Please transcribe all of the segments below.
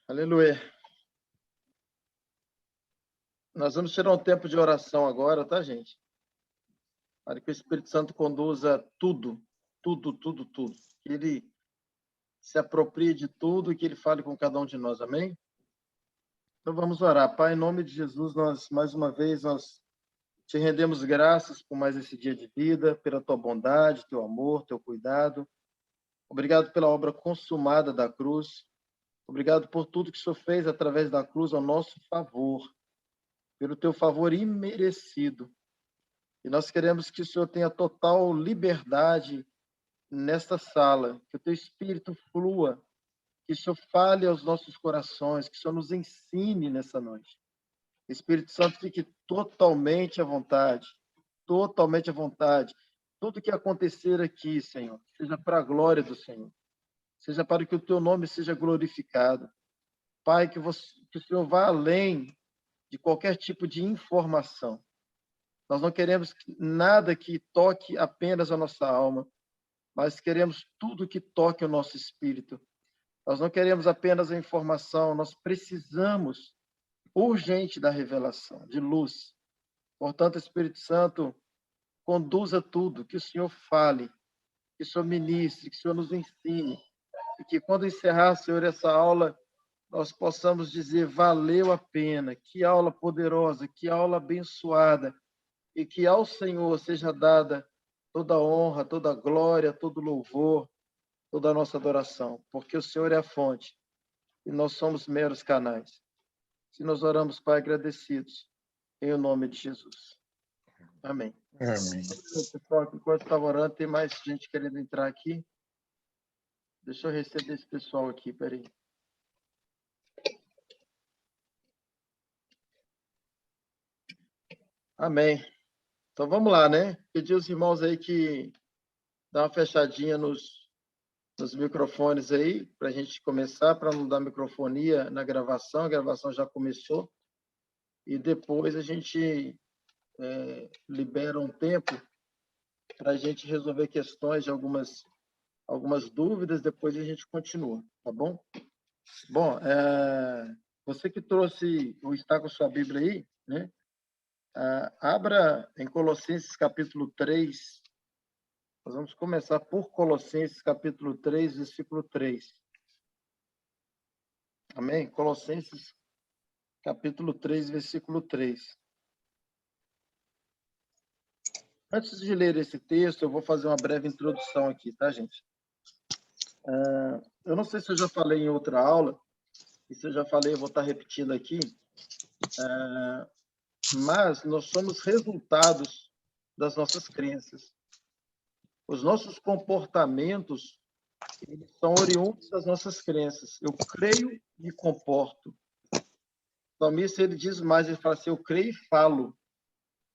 Aleluia. Nós vamos tirar um tempo de oração agora, tá, gente? Para que o Espírito Santo conduza tudo. Que ele se aproprie de tudo e que ele fale com cada um de nós, amém? Então vamos orar. Pai, em nome de Jesus, mais uma vez, nós te rendemos graças por mais esse dia de vida, pela tua bondade, teu amor, teu cuidado. Obrigado pela obra consumada da cruz. Obrigado por tudo que o Senhor fez através da cruz ao nosso favor, pelo teu favor imerecido. E nós queremos que o Senhor tenha total liberdade nesta sala, que o teu Espírito flua, que o Senhor fale aos nossos corações, que o Senhor nos ensine nessa noite. Espírito Santo, fique totalmente à vontade, totalmente à vontade. Tudo que acontecer aqui, Senhor, seja para a glória do Senhor, seja para que o teu nome seja glorificado. Pai, que o Senhor vá além de qualquer tipo de informação. Nós não queremos nada que toque apenas a nossa alma, mas queremos tudo que toque o nosso espírito. Nós não queremos apenas a informação, nós precisamos urgente da revelação, de luz. Portanto, Espírito Santo, conduza tudo, que o Senhor fale, que o Senhor ministre, que o Senhor nos ensine, e que quando encerrar, Senhor, essa aula, nós possamos dizer, valeu a pena, que aula poderosa, que aula abençoada, e que ao Senhor seja dada toda a honra, toda a glória, todo o louvor, toda a nossa adoração, porque o Senhor é a fonte e nós somos meros canais. Se nós oramos, Pai, agradecidos, em o nome de Jesus. Amém. Amém. Pessoal, enquanto estava orando, tem mais gente querendo entrar aqui. Deixa eu receber esse pessoal aqui, peraí. Amém. Então vamos lá, né? Pedir aos irmãos aí que dá uma fechadinha nos microfones aí, para a gente começar, para não dar microfonia na gravação. A gravação já começou. E depois a gente libera um tempo para a gente resolver questões de algumas dúvidas, depois a gente continua, tá bom? Bom, você que trouxe ou está com a sua Bíblia aí, né? Abra em Colossenses capítulo 3. Nós vamos começar por Colossenses capítulo 3, versículo 3. Amém? Colossenses capítulo 3, versículo 3. Antes de ler esse texto, eu vou fazer uma breve introdução aqui, tá, gente? Eu não sei se eu já falei em outra aula, e se eu já falei, eu vou estar repetindo aqui, mas nós somos resultados das nossas crenças. Os nossos comportamentos, eles são oriundos das nossas crenças. Eu creio e me comporto. O salmista, ele diz mais, ele fala assim, eu creio e falo.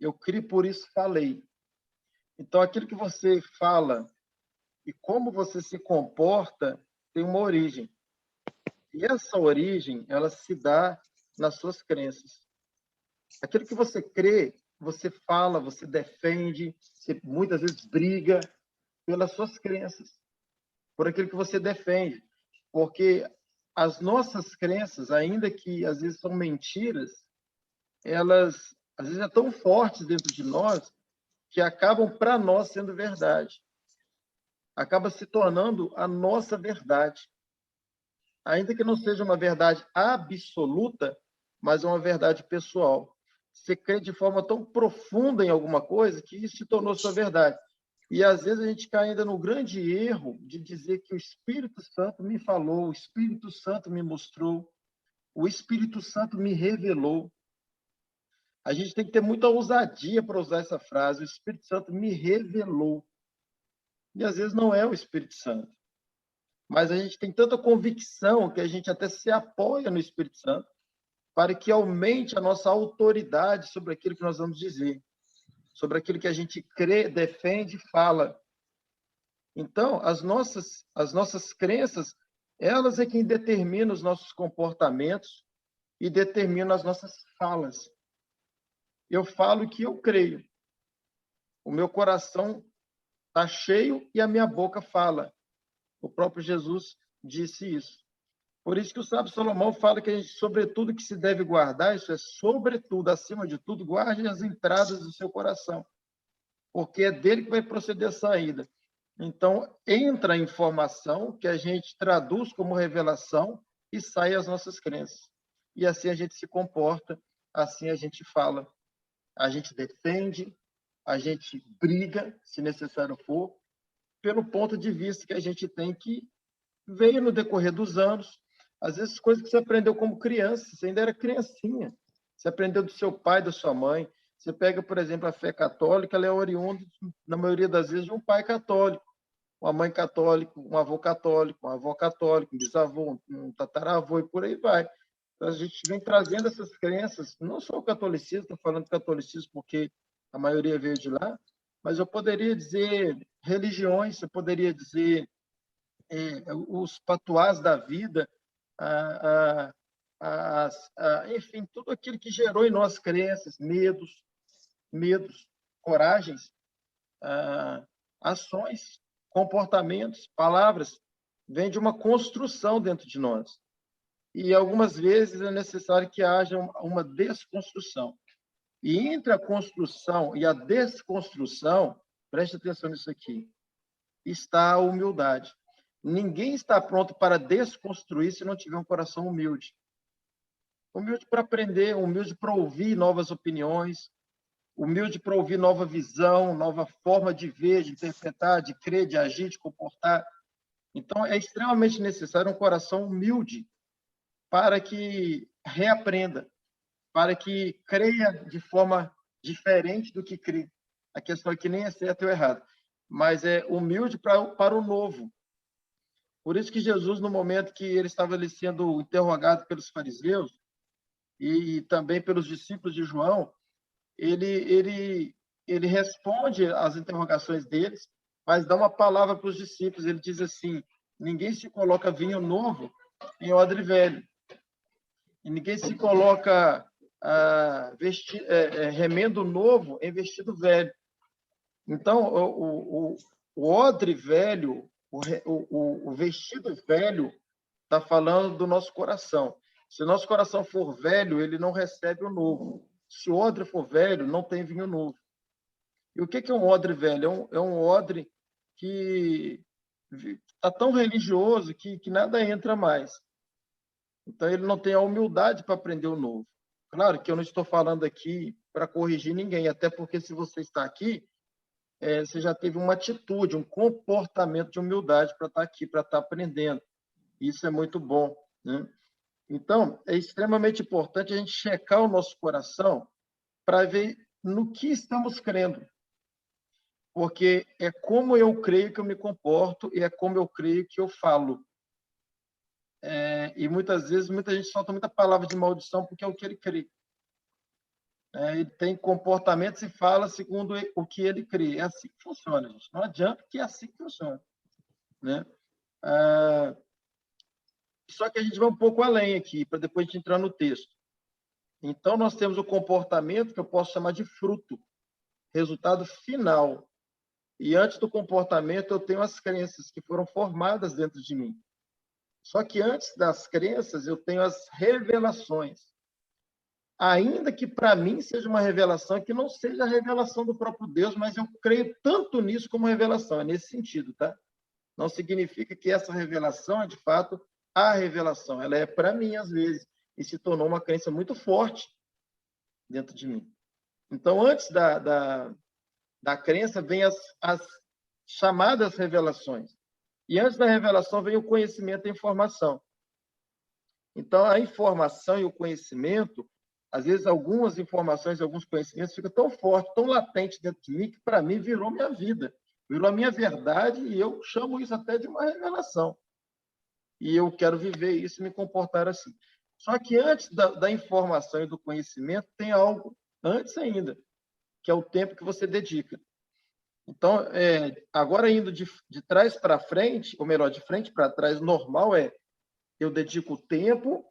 Eu criei, por isso falei. Então, aquilo que você fala e como você se comporta tem uma origem. E essa origem, ela se dá nas suas crenças. Aquilo que você crê, você fala, você defende, você muitas vezes briga pelas suas crenças, por aquilo que você defende. Porque as nossas crenças, ainda que às vezes são mentiras, elas às vezes são tão fortes dentro de nós que acabam para nós sendo verdade. Acaba se tornando a nossa verdade. Ainda que não seja uma verdade absoluta, mas é uma verdade pessoal. Você crê de forma tão profunda em alguma coisa que isso se tornou sua verdade. E às vezes a gente cai ainda no grande erro de dizer que o Espírito Santo me falou, o Espírito Santo me mostrou, o Espírito Santo me revelou. A gente tem que ter muita ousadia para usar essa frase, o Espírito Santo me revelou. E às vezes não é o Espírito Santo. Mas a gente tem tanta convicção que a gente até se apoia no Espírito Santo para que aumente a nossa autoridade sobre aquilo que nós vamos dizer, sobre aquilo que a gente crê, defende e fala. Então, as nossas crenças, elas é quem determinam os nossos comportamentos e determinam as nossas falas. Eu falo que eu creio. O meu coração está cheio e a minha boca fala. O próprio Jesus disse isso. Por isso que o sábio Salomão fala que a gente, sobretudo que se deve guardar, isso é sobretudo, acima de tudo, guarde as entradas do seu coração, porque é dele que vai proceder a saída. Então, entra a informação que a gente traduz como revelação e sai as nossas crenças. E assim a gente se comporta, assim a gente fala, a gente defende, a gente briga, se necessário for, pelo ponto de vista que a gente tem que veio no decorrer dos anos. Às vezes, coisas que você aprendeu como criança, você ainda era criancinha. Você aprendeu do seu pai, da sua mãe. Você pega, por exemplo, a fé católica, ela é oriunda, na maioria das vezes, de um pai católico, uma mãe católica, um avô católico, uma avó católica, um bisavô, um tataravô e por aí vai. Então, a gente vem trazendo essas crenças, não só o catolicismo, estou falando catolicismo porque a maioria veio de lá, mas eu poderia dizer religiões, eu poderia dizer os patuás da vida, enfim, tudo aquilo que gerou em nós crenças, medos, coragens, ações, comportamentos, palavras, vem de uma construção dentro de nós. E algumas vezes é necessário que haja uma desconstrução. E entre a construção e a desconstrução, preste atenção nisso aqui, está a humildade. Ninguém está pronto para desconstruir se não tiver um coração humilde. Humilde para aprender, humilde para ouvir novas opiniões, humilde para ouvir nova visão, nova forma de ver, de interpretar, de crer, de agir, de comportar. Então, é extremamente necessário um coração humilde para que reaprenda, para que creia de forma diferente do que crê. A questão aqui nem é certo ou errado, mas é humilde para o novo. Por isso que Jesus, no momento que ele estava ali sendo interrogado pelos fariseus e também pelos discípulos de João, ele responde às interrogações deles, mas dá uma palavra para os discípulos. Ele diz assim: ninguém se coloca vinho novo em odre velho, e ninguém se coloca remendo novo em vestido velho. Então, o odre velho, o vestido velho, está falando do nosso coração. Se o nosso coração for velho, ele não recebe o novo. Se o odre for velho, não tem vinho novo. E o que é um odre velho? É um odre que está tão religioso que nada entra mais. Então, ele não tem a humildade para aprender o novo. Claro que eu não estou falando aqui para corrigir ninguém, até porque se você está aqui, você já teve uma atitude, um comportamento de humildade para estar aqui, para estar aprendendo. Isso é muito bom, né? Então, é extremamente importante a gente checar o nosso coração para ver no que estamos crendo. Porque é como eu creio que eu me comporto e é como eu creio que eu falo. E muitas vezes, muita gente solta muita palavra de maldição porque é o que ele crê. Ele tem comportamentos e fala segundo o que ele crê. É assim que funciona, gente. Não adianta que é assim que funciona, né? Só que a gente vai um pouco além aqui, para depois a gente entrar no texto. Então, nós temos o comportamento que eu posso chamar de fruto, resultado final. E antes do comportamento, eu tenho as crenças que foram formadas dentro de mim. Só que antes das crenças, eu tenho as revelações. Ainda que para mim seja uma revelação que não seja a revelação do próprio Deus, mas eu creio tanto nisso como revelação, é nesse sentido, tá? Não significa que essa revelação é, de fato, a revelação. Ela é para mim, às vezes, e se tornou uma crença muito forte dentro de mim. Então, antes da crença, vem as chamadas revelações. E antes da revelação, vem o conhecimento e a informação. Então, a informação e o conhecimento, às vezes, algumas informações, alguns conhecimentos ficam tão fortes, tão latentes dentro de mim, que, para mim, virou minha vida. Virou a minha verdade, e eu chamo isso até de uma revelação. E eu quero viver isso e me comportar assim. Só que antes da informação e do conhecimento, tem algo antes ainda, que é o tempo que você dedica. Então, agora indo de trás para frente, ou melhor, de frente para trás, normal eu dedico tempo.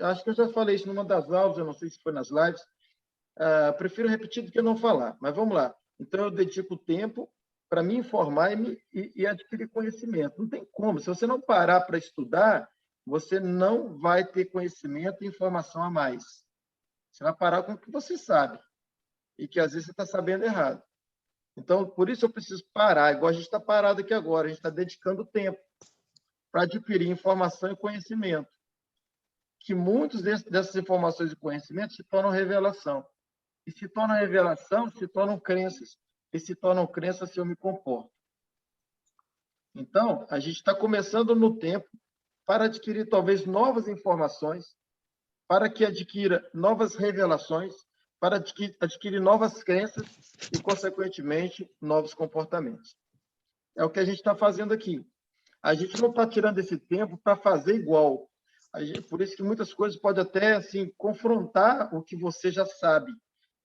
Acho que eu já falei isso numa das aulas, eu não sei se foi nas lives. Prefiro repetir do que não falar, mas vamos lá. Então, eu dedico tempo para me informar e adquirir conhecimento. Não tem como. Se você não parar para estudar, você não vai ter conhecimento e informação a mais. Você vai parar com o que você sabe e que às vezes você está sabendo errado. Então, por isso eu preciso parar, igual a gente está parado aqui agora, a gente está dedicando tempo para adquirir informação e conhecimento, que muitas dessas informações e conhecimentos se tornam revelação. E se tornam revelação, se tornam crenças. E se tornam crenças se eu me comporto. Então, a gente está começando no tempo para adquirir talvez novas informações, para que adquira novas revelações, para adquirir novas crenças e, consequentemente, novos comportamentos. É o que a gente está fazendo aqui. A gente não está tirando esse tempo para fazer igual. Por isso que muitas coisas podem até assim, confrontar o que você já sabe,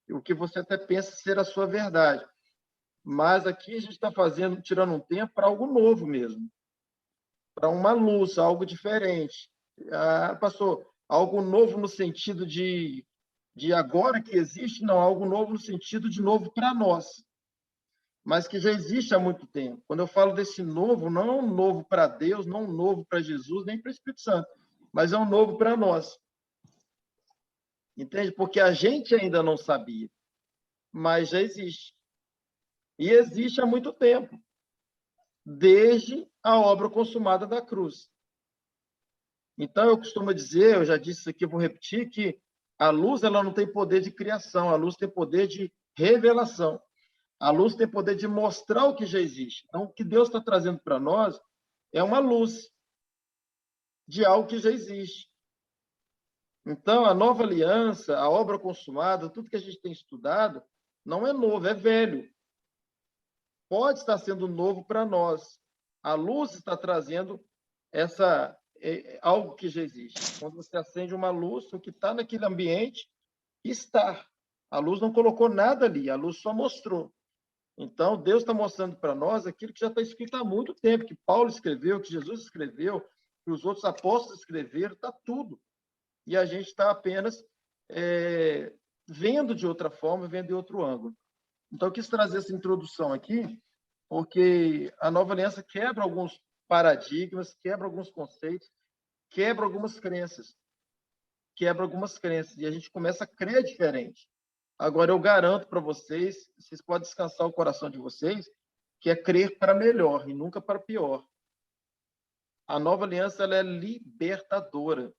o que você até pensa ser a sua verdade. Mas aqui a gente está tirando um tempo para algo novo mesmo, para uma luz, algo diferente. Pastor, algo novo no sentido de agora que existe, não, algo novo no sentido de novo para nós, mas que já existe há muito tempo. Quando eu falo desse novo, não é um novo para Deus, não é um novo para Jesus, nem para o Espírito Santo, mas é um novo para nós. Entende? Porque a gente ainda não sabia, mas já existe. E existe há muito tempo, desde a obra consumada da cruz. Então, eu costumo dizer, eu já disse isso aqui, vou repetir, que a luz ela não tem poder de criação, a luz tem poder de revelação. A luz tem poder de mostrar o que já existe. Então, o que Deus está trazendo para nós é uma luz de algo que já existe. Então, a nova aliança, a obra consumada, tudo que a gente tem estudado, não é novo, é velho. Pode estar sendo novo para nós. A luz está trazendo algo que já existe. Quando você acende uma luz, o que está naquele ambiente está. A luz não colocou nada ali, a luz só mostrou. Então, Deus está mostrando para nós aquilo que já está escrito há muito tempo, que Paulo escreveu, que Jesus escreveu, que os outros apóstolos escreveram, está tudo. E a gente está apenas vendo de outra forma, vendo de outro ângulo. Então, eu quis trazer essa introdução aqui, porque a nova aliança quebra alguns paradigmas, quebra alguns conceitos, quebra algumas crenças. E a gente começa a crer diferente. Agora, eu garanto para vocês, vocês podem descansar o coração de vocês, que é crer para melhor e nunca para pior. A nova aliança ela é libertadora.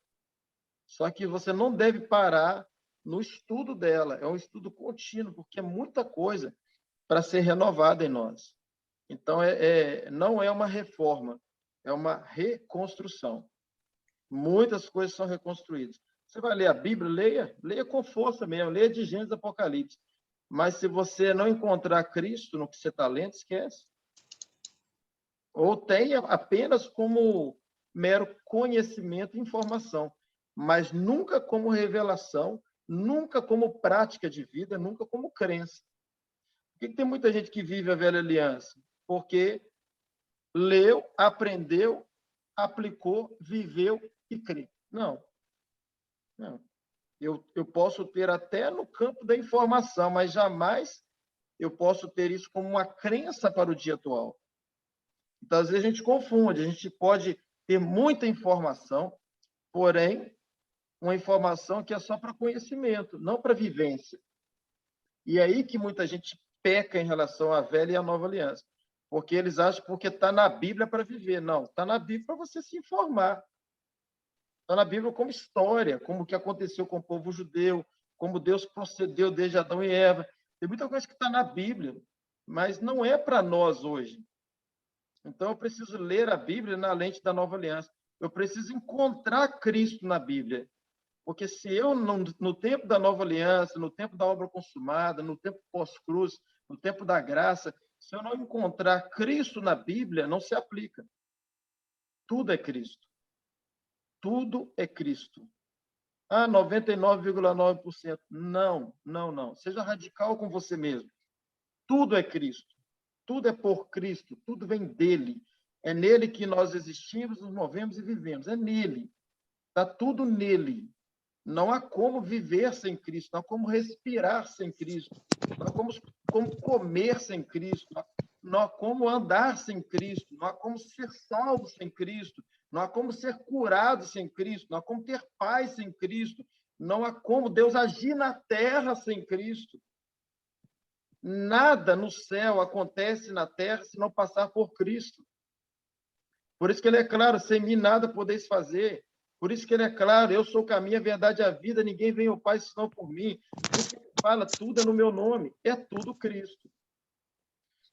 Só que você não deve parar no estudo dela. É um estudo contínuo, porque é muita coisa para ser renovada em nós. Então, não é uma reforma, é uma reconstrução. Muitas coisas são reconstruídas. Você vai ler a Bíblia, leia com força mesmo, leia de Gênesis e Apocalipse. Mas se você não encontrar Cristo no que você está lendo, esquece. Ou tenha apenas como mero conhecimento e informação, mas nunca como revelação, nunca como prática de vida, nunca como crença. Por que tem muita gente que vive a velha aliança? Porque leu, aprendeu, aplicou, viveu e crê. Não. Eu posso ter até no campo da informação, mas jamais eu posso ter isso como uma crença para o dia atual. Então, às vezes, a gente confunde. A gente pode ter muita informação, porém, uma informação que é só para conhecimento, não para vivência. E é aí que muita gente peca em relação à velha e à nova aliança. Porque eles acham que está na Bíblia para viver. Não, está na Bíblia para você se informar. Está na Bíblia como história, como o que aconteceu com o povo judeu, como Deus procedeu desde Adão e Eva. Tem muita coisa que está na Bíblia, mas não é para nós hoje. Então, eu preciso ler a Bíblia na lente da nova aliança. Eu preciso encontrar Cristo na Bíblia. Porque se eu, no tempo da nova aliança, no tempo da obra consumada, no tempo pós-cruz, no tempo da graça, se eu não encontrar Cristo na Bíblia, não se aplica. Tudo é Cristo. Tudo é Cristo. 99,9%. Não. Seja radical com você mesmo. Tudo é Cristo. Tudo é por Cristo. Tudo vem dele. É nele que nós existimos, nos movemos e vivemos. É nele. Está tudo nele. Não há como viver sem Cristo. Não há como respirar sem Cristo. Não há como comer sem Cristo. Não há como andar sem Cristo. Não há como ser salvo sem Cristo. Não há como ser curado sem Cristo, não há como ter paz sem Cristo, não há como Deus agir na terra sem Cristo. Nada no céu acontece na terra se não passar por Cristo. Por isso que ele é claro, sem mim nada podeis fazer. Por isso que ele é claro, eu sou o caminho, a verdade e a vida, ninguém vem ao Pai senão por mim. Porque ele fala, tudo é no meu nome, é tudo Cristo.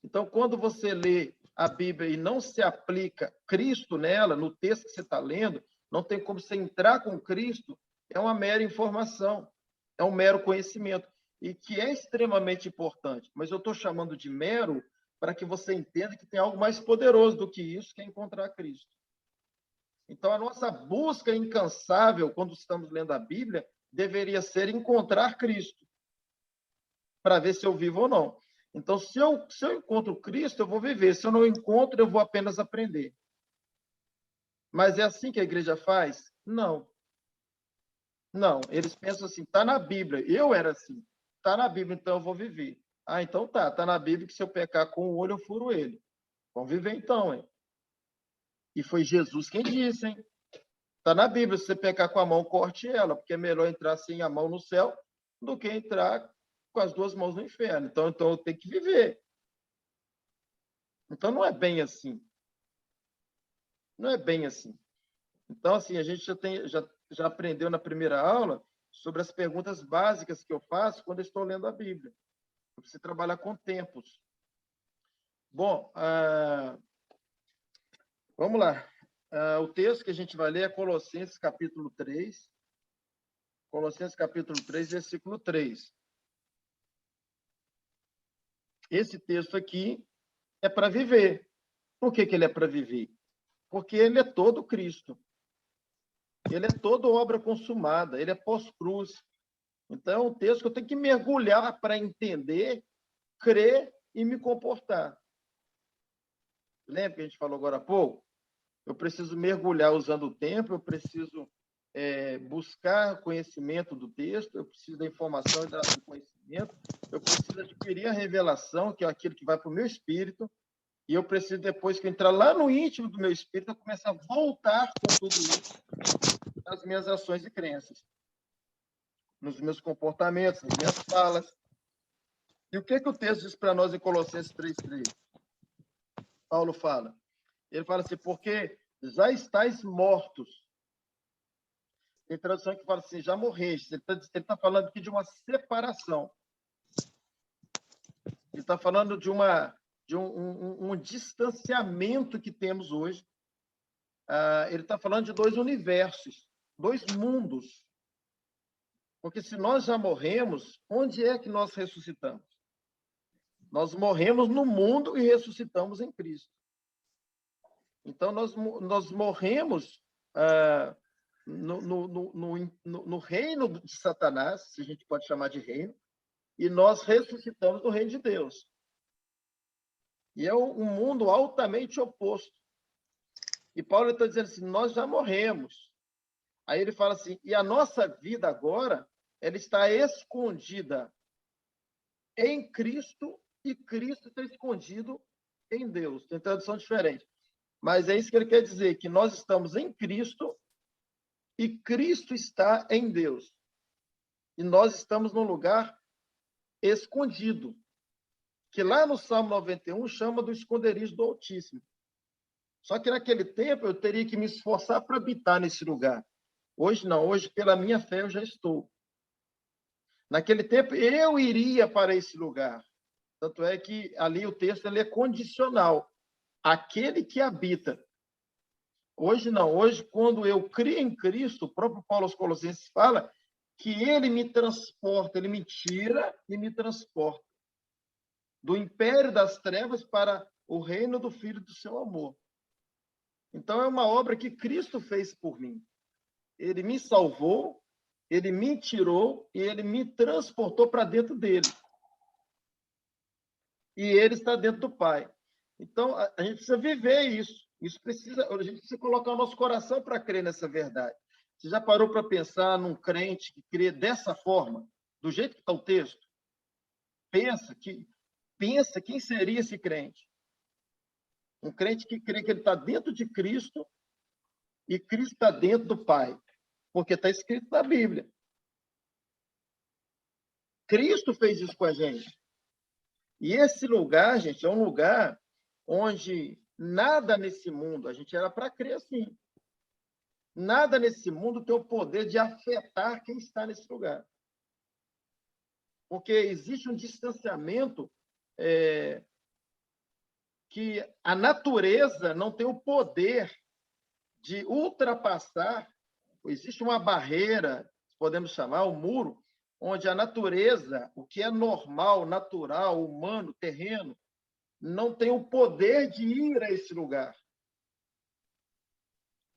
Então, quando você lê a Bíblia e não se aplica Cristo nela, no texto que você está lendo, não tem como você entrar com Cristo, é uma mera informação, é um mero conhecimento, e que é extremamente importante. Mas eu estou chamando de mero para que você entenda que tem algo mais poderoso do que isso, que é encontrar Cristo. Então, a nossa busca incansável, quando estamos lendo a Bíblia, deveria ser encontrar Cristo, para ver se eu vivo ou não. Então, se eu encontro Cristo, eu vou viver. Se eu não encontro, eu vou apenas aprender. Mas é assim que a igreja faz? Não. Não, eles pensam assim, está na Bíblia. Eu era assim. Está na Bíblia, então eu vou viver. Ah, então tá. Está na Bíblia que se eu pecar com o olho, eu furo ele. Vamos viver então, hein? E foi Jesus quem disse, hein? Está na Bíblia, se você pecar com a mão, corte ela, porque é melhor entrar sem a mão no céu do que entrar com as duas mãos no inferno. Então eu tenho que viver. Então, não é bem assim. Não é bem assim. Então, assim, a gente já aprendeu na primeira aula sobre as perguntas básicas que eu faço quando eu estou lendo a Bíblia. Eu preciso trabalhar com tempos. Bom, vamos lá. O texto que a gente vai ler é Colossenses, capítulo 3. Colossenses, capítulo 3, versículo 3. Esse texto aqui é para viver. Por que ele é para viver? Porque ele é todo Cristo. Ele é todo obra consumada, ele é pós-cruz. Então, é um texto que eu tenho que mergulhar para entender, crer e me comportar. Lembra que a gente falou agora há pouco? Eu preciso mergulhar usando o tempo, eu preciso buscar conhecimento do texto, eu preciso da informação e do conhecimento, eu preciso adquirir a revelação, que é aquilo que vai para o meu espírito, e eu preciso, depois que eu entrar lá no íntimo do meu espírito, eu começar a voltar com tudo isso nas minhas ações e crenças, nos meus comportamentos, nas minhas falas. E o que o texto diz para nós em Colossenses 3:3? Paulo fala. Ele fala assim, porque já estáis mortos. Tem tradução que fala assim, já morreste. Ele está falando aqui de uma separação. Ele está falando de um distanciamento que temos hoje. Ele está falando de dois universos, dois mundos. Porque se nós já morremos, onde é que nós ressuscitamos? Nós morremos no mundo e ressuscitamos em Cristo. Então, nós morremos no reino de Satanás, se a gente pode chamar de reino, e nós ressuscitamos no reino de Deus. E é um mundo altamente oposto. E Paulo está dizendo assim, nós já morremos. Aí ele fala assim, e a nossa vida agora, ela está escondida em Cristo, e Cristo está escondido em Deus. Tem tradução diferente. Mas é isso que ele quer dizer, que nós estamos em Cristo e Cristo está em Deus. E nós estamos num lugar escondido, que lá no Salmo 91 chama do esconderijo do Altíssimo. Só que naquele tempo eu teria que me esforçar para habitar nesse lugar. Hoje não, hoje pela minha fé eu já estou. Naquele tempo eu iria para esse lugar. Tanto é que ali o texto ele é condicional. Aquele que habita. Hoje não, hoje quando eu crio em Cristo, o próprio Paulo aos Colossenses fala que ele me transporta, ele me tira e me transporta do império das trevas para o reino do Filho do seu amor. Então é uma obra que Cristo fez por mim. Ele me salvou, ele me tirou e ele me transportou para dentro dele. E ele está dentro do Pai. Então a gente precisa viver isso. A gente precisa colocar o nosso coração para crer nessa verdade. Você já parou para pensar num crente que crê dessa forma, do jeito que está o texto? Pensa quem seria esse crente. Um crente que crê que ele está dentro de Cristo e Cristo está dentro do Pai, porque está escrito na Bíblia. Cristo fez isso com a gente. E esse lugar, gente, é um lugar onde nada nesse mundo, a gente era para crer assim, nada nesse mundo tem o poder de afetar quem está nesse lugar. Porque existe um distanciamento que a natureza não tem o poder de ultrapassar. Existe uma barreira, podemos chamar, um muro, onde a natureza, o que é normal, natural, humano, terreno, não tem o poder de ir a esse lugar.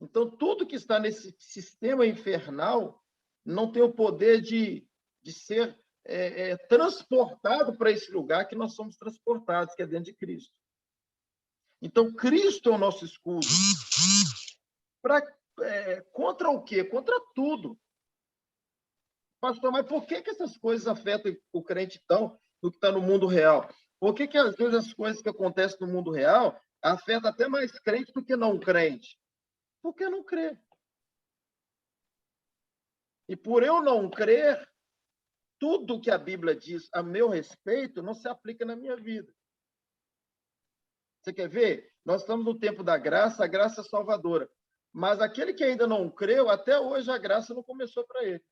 Então, tudo que está nesse sistema infernal não tem o poder de ser transportado para esse lugar que nós somos transportados, que é dentro de Cristo. Então, Cristo é o nosso escudo. Contra o quê? Contra tudo. Pastor, mas por que essas coisas afetam o crente tão do que está no mundo real? Por que às vezes as coisas que acontecem no mundo real afetam até mais crente do que não crente? Porque não crê. E por eu não crer, tudo que a Bíblia diz a meu respeito não se aplica na minha vida. Você quer ver? Nós estamos no tempo da graça, a graça é salvadora. Mas aquele que ainda não creu, até hoje a graça não começou para ele.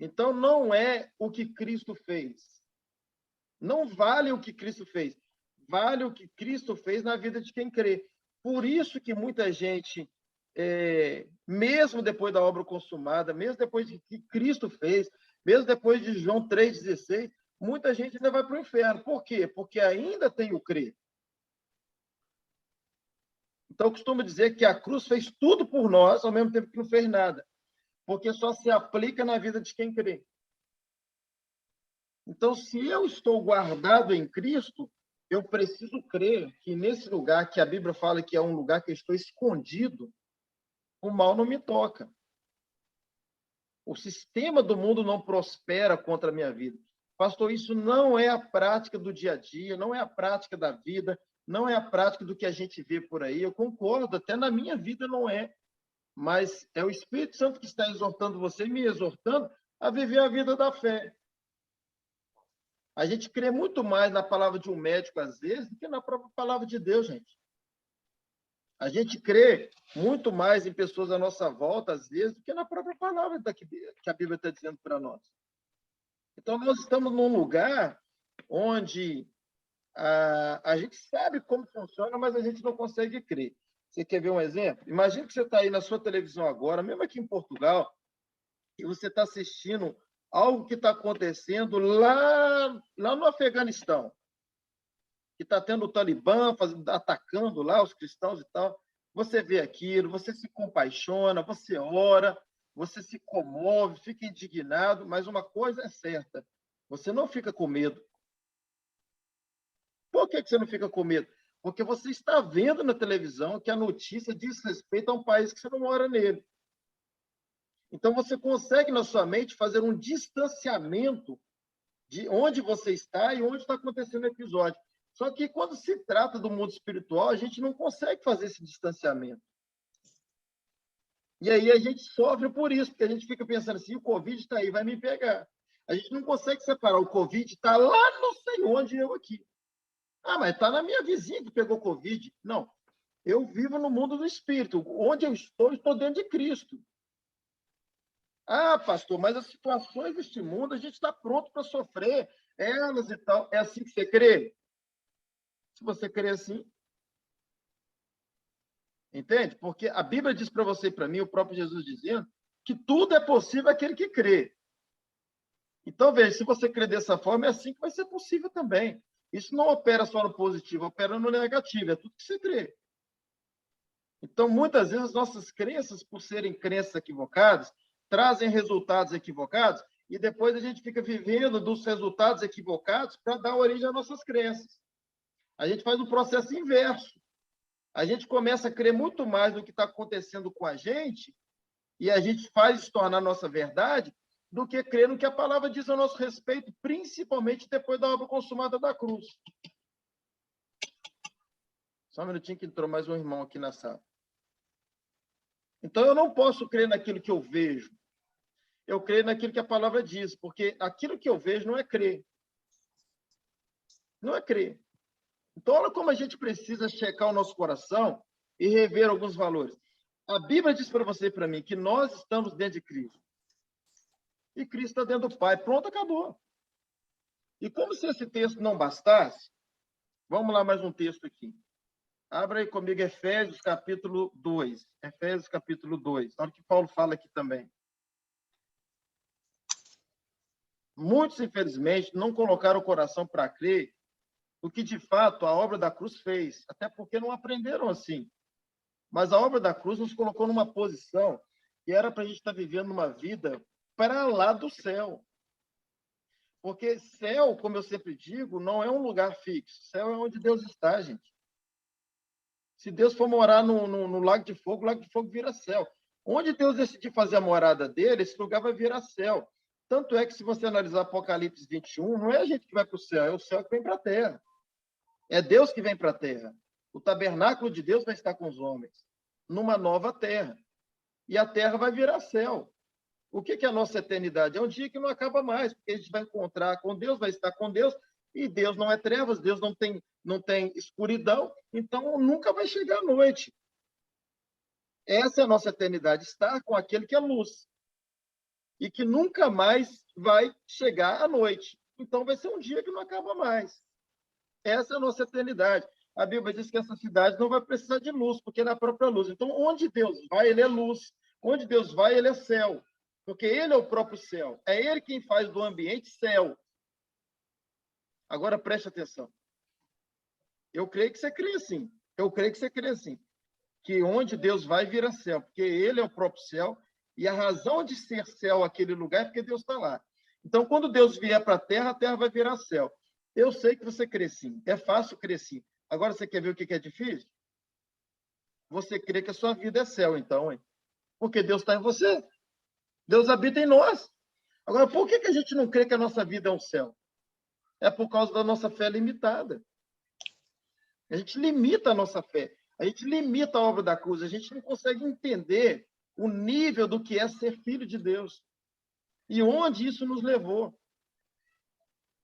Então, não é o que Cristo fez. Não vale o que Cristo fez. Vale o que Cristo fez na vida de quem crê. Por isso que muita gente, mesmo depois da obra consumada, mesmo depois de que Cristo fez, mesmo depois de João 3,16, muita gente ainda vai para o inferno. Por quê? Porque ainda tem o crer. Então, eu costumo dizer que a cruz fez tudo por nós, ao mesmo tempo que não fez nada. Porque só se aplica na vida de quem crê. Então, se eu estou guardado em Cristo, eu preciso crer que nesse lugar que a Bíblia fala que é um lugar que eu estou escondido, o mal não me toca. O sistema do mundo não prospera contra a minha vida. Pastor, isso não é a prática do dia a dia, não é a prática da vida, não é a prática do que a gente vê por aí. Eu concordo, até na minha vida não é. Mas é o Espírito Santo que está exortando você, me exortando a viver a vida da fé. A gente crê muito mais na palavra de um médico, às vezes, do que na própria palavra de Deus, gente. A gente crê muito mais em pessoas à nossa volta, às vezes, do que na própria palavra que a Bíblia está dizendo para nós. Então, nós estamos num lugar onde a gente sabe como funciona, mas a gente não consegue crer. Você quer ver um exemplo? Imagina que você está aí na sua televisão agora, mesmo aqui em Portugal, e você está assistindo algo que está acontecendo lá no Afeganistão, que está tendo o Talibã atacando lá os cristãos e tal. Você vê aquilo, você se compaixona, você ora, você se comove, fica indignado, mas uma coisa é certa, você não fica com medo. Por que você não fica com medo? Porque você está vendo na televisão que a notícia diz respeito a um país que você não mora nele. Então, você consegue, na sua mente, fazer um distanciamento de onde você está e onde está acontecendo o episódio. Só que, quando se trata do mundo espiritual, a gente não consegue fazer esse distanciamento. E aí a gente sofre por isso, porque a gente fica pensando assim, o Covid está aí, vai me pegar. A gente não consegue separar. O Covid está lá não sei onde, eu aqui. Ah, mas está na minha vizinha que pegou Covid. Não, eu vivo no mundo do espírito. Onde eu estou dentro de Cristo. Ah, pastor, mas as situações deste mundo, a gente está pronto para sofrer elas e tal. É assim que você crê? Se você crê assim, entende? Porque a Bíblia diz para você e para mim, o próprio Jesus dizendo, que tudo é possível àquele que crê. Então, veja, se você crê dessa forma, é assim que vai ser possível também. Isso não opera só no positivo, opera no negativo, é tudo que você crê. Então, muitas vezes, as nossas crenças, por serem crenças equivocadas, trazem resultados equivocados, e depois a gente fica vivendo dos resultados equivocados para dar origem às nossas crenças. A gente faz um processo inverso. A gente começa a crer muito mais no que está acontecendo com a gente, e a gente faz se tornar nossa verdade, do que crer no que a palavra diz a nosso respeito, principalmente depois da obra consumada da cruz. Só um minutinho que entrou mais um irmão aqui na sala. Então, eu não posso crer naquilo que eu vejo. Eu creio naquilo que a palavra diz, porque aquilo que eu vejo não é crer. Não é crer. Então, olha como a gente precisa checar o nosso coração e rever alguns valores. A Bíblia diz para você e para mim que nós estamos dentro de Cristo. E Cristo está dentro do Pai. Pronto, acabou. E como se esse texto não bastasse, vamos lá mais um texto aqui. Abra aí comigo Efésios capítulo 2. Efésios capítulo 2. Olha o que Paulo fala aqui também. Muitos, infelizmente, não colocaram o coração para crer o que, de fato, a obra da cruz fez, até porque não aprenderam assim. Mas a obra da cruz nos colocou numa posição que era para a gente estar vivendo uma vida para lá do céu. Porque céu, como eu sempre digo, não é um lugar fixo. Céu é onde Deus está, gente. Se Deus for morar no Lago de Fogo, o Lago de Fogo vira céu. Onde Deus decidir fazer a morada dele, esse lugar vai virar céu. Tanto é que, se você analisar Apocalipse 21, não é a gente que vai para o céu, é o céu que vem para a terra. É Deus que vem para a terra. O tabernáculo de Deus vai estar com os homens, numa nova terra. E a terra vai virar céu. O que é a nossa eternidade? É um dia que não acaba mais, porque a gente vai encontrar com Deus, vai estar com Deus, e Deus não é trevas, Deus não tem escuridão, então nunca vai chegar a noite. Essa é a nossa eternidade, estar com aquele que é luz, e que nunca mais vai chegar a noite. Então vai ser um dia que não acaba mais. Essa é a nossa eternidade. A Bíblia diz que essa cidade não vai precisar de luz, porque é a própria luz. Então, onde Deus vai, ele é luz. Onde Deus vai, ele é céu. Porque ele é o próprio céu. É ele quem faz do ambiente céu. Agora, preste atenção. Eu creio que você crê assim. Eu creio que você crê assim. Que onde Deus vai, vira céu. Porque ele é o próprio céu. E a razão de ser céu aquele lugar é porque Deus está lá. Então, quando Deus vier para a terra vai virar céu. Eu sei que você crê sim. É fácil crer sim. Agora, você quer ver o que é difícil? Você crê que a sua vida é céu, então, hein? Porque Deus está em você. Deus habita em nós. Agora, por que a gente não crê que a nossa vida é um céu? É por causa da nossa fé limitada. A gente limita a nossa fé. A gente limita a obra da cruz. A gente não consegue entender o nível do que é ser filho de Deus. E onde isso nos levou.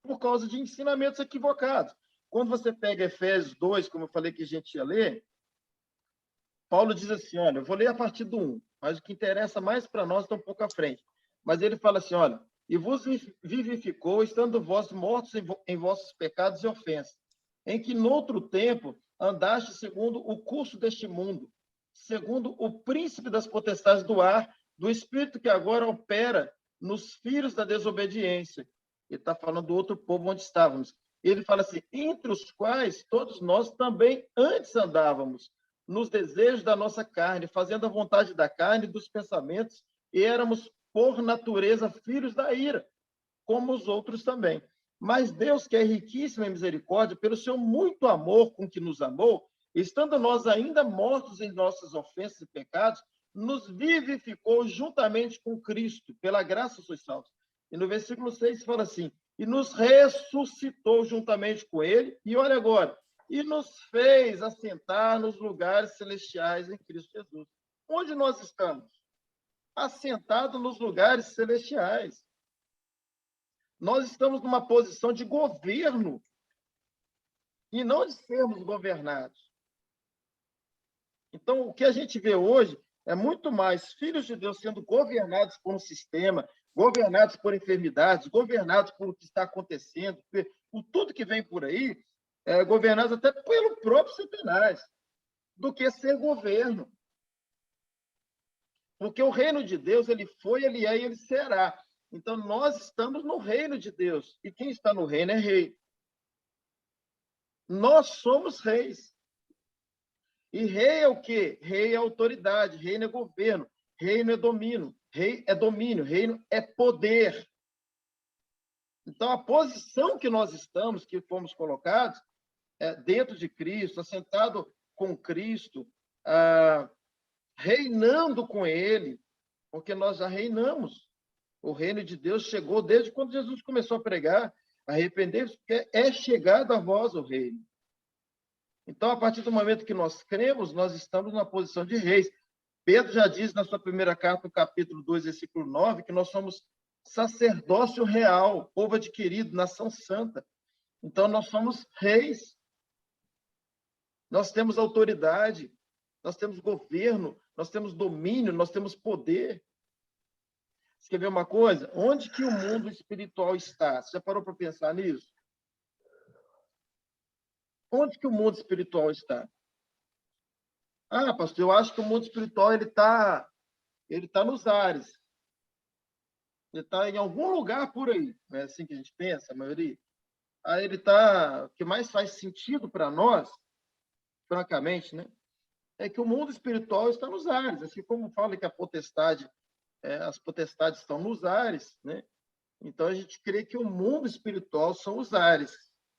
Por causa de ensinamentos equivocados. Quando você pega Efésios 2, como eu falei que a gente ia ler, Paulo diz assim, olha, eu vou ler a partir do 1, mas o que interessa mais para nós está um pouco à frente. Mas ele fala assim, olha, e vos vivificou, estando vós mortos em vossos pecados e ofensas, em que noutro tempo andaste segundo o curso deste mundo, segundo o príncipe das potestades do ar, do espírito que agora opera nos filhos da desobediência. Ele está falando do outro povo onde estávamos. Ele fala assim, entre os quais todos nós também antes andávamos, nos desejos da nossa carne, fazendo a vontade da carne e dos pensamentos, e éramos, por natureza, filhos da ira, como os outros também. Mas Deus, que é riquíssimo em misericórdia, pelo seu muito amor com que nos amou, estando nós ainda mortos em nossas ofensas e pecados, nos vivificou juntamente com Cristo, pela graça sois salvos. E no versículo 6 fala assim, e nos ressuscitou juntamente com ele, e olha agora, e nos fez assentar nos lugares celestiais em Cristo Jesus. Onde nós estamos? Assentados nos lugares celestiais. Nós estamos numa posição de governo e não de sermos governados. Então, o que a gente vê hoje é muito mais filhos de Deus sendo governados por um sistema, governados por enfermidades, governados por o que está acontecendo, por tudo que vem por aí, governados até pelo próprio Satanás, do que ser governo. Porque o reino de Deus, ele foi, ele é e ele será. Então, nós estamos no reino de Deus. E quem está no reino é rei. Nós somos reis. E rei é o quê? Rei é autoridade, reino é governo, reino é domínio, rei é domínio, reino é poder. Então, a posição que nós estamos, que fomos colocados, dentro de Cristo, assentado com Cristo, reinando com Ele, porque nós já reinamos. O reino de Deus chegou desde quando Jesus começou a pregar, arrepender-vos, porque é chegado a vós o reino. Então, a partir do momento que nós cremos, nós estamos na posição de reis. Pedro já diz na sua primeira carta, no capítulo 2, versículo 9, que nós somos sacerdócio real, povo adquirido, nação santa. Então, nós somos reis. Nós temos autoridade, nós temos governo, nós temos domínio, nós temos poder. Você quer ver uma coisa? Onde que o mundo espiritual está? Você já parou para pensar nisso? Onde que o mundo espiritual está? Ah, pastor, eu acho que o mundo espiritual ele tá nos ares. Ele está em algum lugar por aí. Não é assim que a gente pensa, a maioria? Aí ele está... O que mais faz sentido para nós, francamente, né? É que o mundo espiritual está nos ares. Assim como fala que a potestade, as potestades estão nos ares, né? Então, a gente crê que o mundo espiritual são os ares.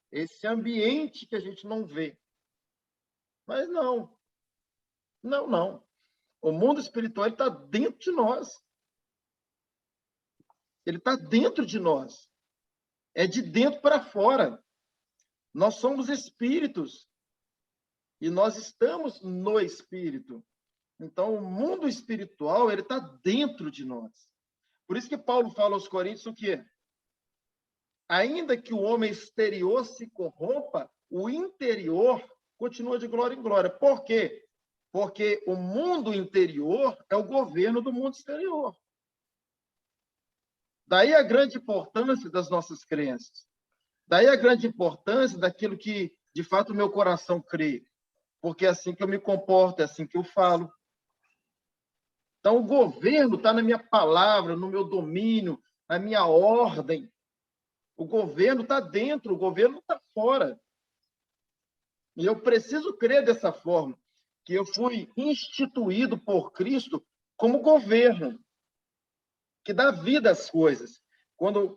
Esse ambiente que a gente não vê. Mas não. Não, não. O mundo espiritual está dentro de nós. Ele está dentro de nós. É de dentro para fora. Nós somos espíritos. E nós estamos no espírito. Então, o mundo espiritual ele está dentro de nós. Por isso que Paulo fala aos Coríntios o quê? Ainda que o homem exterior se corrompa, o interior continua de glória em glória. Por quê? Porque o mundo interior é o governo do mundo exterior. Daí a grande importância das nossas crenças. Daí a grande importância daquilo que, de fato, o meu coração crê. Porque é assim que eu me comporto, é assim que eu falo. Então, o governo está na minha palavra, no meu domínio, na minha ordem. O governo está dentro, o governo está fora. E eu preciso crer dessa forma, que eu fui instituído por Cristo como governo, que dá vida às coisas. Quando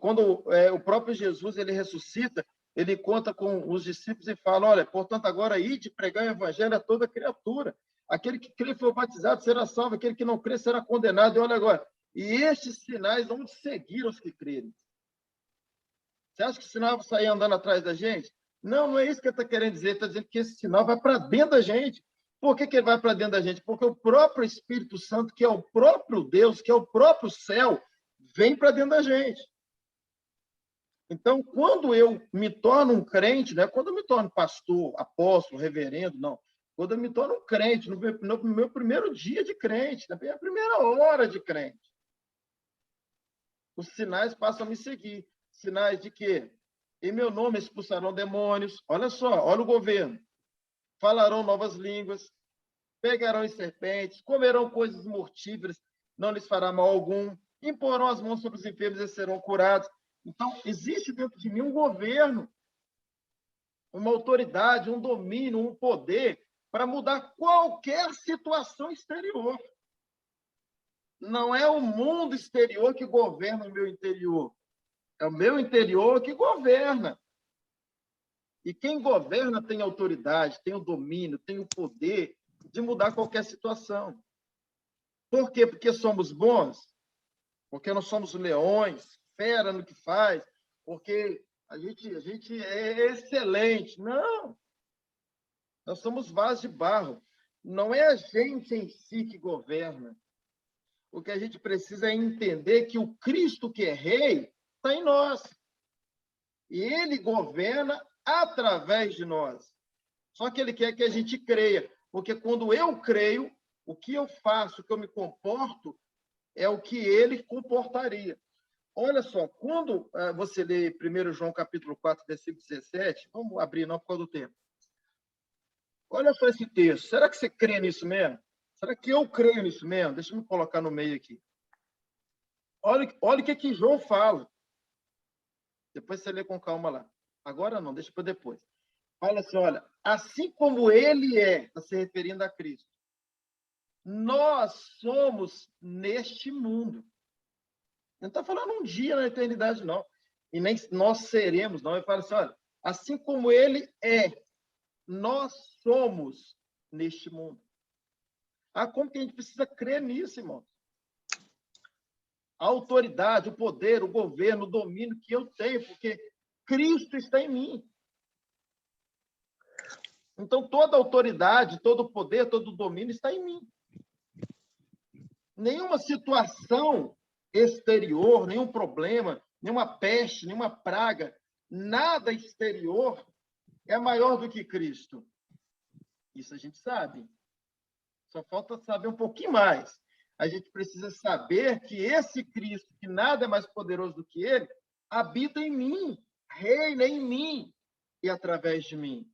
o próprio Jesus ele ressuscita, ele conta com os discípulos e fala, olha, portanto, agora ide pregar o evangelho a toda criatura. Aquele que crê e for batizado será salvo, aquele que não crê será condenado. E olha agora, e estes sinais vão seguir os que crerem. Você acha que o sinal vai sair andando atrás da gente? Não, não é isso que ele está querendo dizer. Ele está dizendo que esse sinal vai para dentro da gente. Por que ele vai para dentro da gente? Porque o próprio Espírito Santo, que é o próprio Deus, que é o próprio céu, vem para dentro da gente. Então, quando eu me torno um crente, não é quando eu me torno pastor, apóstolo, reverendo, não. Quando eu me torno um crente, no meu primeiro dia de crente, na minha primeira hora de crente, os sinais passam a me seguir. Sinais de quê? Em meu nome expulsarão demônios. Olha só, olha o governo. Falarão novas línguas, pegarão em serpentes, comerão coisas mortíferas, não lhes fará mal algum, imporão as mãos sobre os enfermos e serão curados. Então, existe dentro de mim um governo, uma autoridade, um domínio, um poder para mudar qualquer situação exterior. Não é o mundo exterior que governa o meu interior. É o meu interior que governa. E quem governa tem autoridade, tem o domínio, tem o poder de mudar qualquer situação. Por quê? Porque somos bons? Porque nós somos leões, fera no que faz? Porque a gente é excelente? Não. Nós somos vasos de barro. Não é a gente em si que governa. O que a gente precisa é entender que o Cristo que é rei está em nós. E ele governa através de nós. Só que ele quer que a gente creia, porque quando eu creio, o que eu faço, o que eu me comporto, é o que ele comportaria. Olha só, quando você lê 1 João capítulo 4, versículo 17, vamos abrir não por causa do tempo. Olha só esse texto, será que você crê nisso mesmo? Será que eu creio nisso mesmo? Deixa eu me colocar no meio aqui. Olha o que João fala. Depois você lê com calma lá. Agora não, deixa para depois. Fala assim, olha, assim como ele está se referindo a Cristo, nós somos neste mundo. Não está falando um dia na eternidade, não. E nem nós seremos, não. Ele fala assim, olha, assim como ele nós somos neste mundo. Como que a gente precisa crer nisso, irmão? A autoridade, o poder, o governo, o domínio que eu tenho, porque Cristo está em mim. Então, toda autoridade, todo poder, todo domínio está em mim. Nenhuma situação exterior, nenhum problema, nenhuma peste, nenhuma praga, nada exterior é maior do que Cristo. Isso a gente sabe. Só falta saber um pouquinho mais. A gente precisa saber que esse Cristo, que nada é mais poderoso do que ele, habita em mim, reina em mim e através de mim.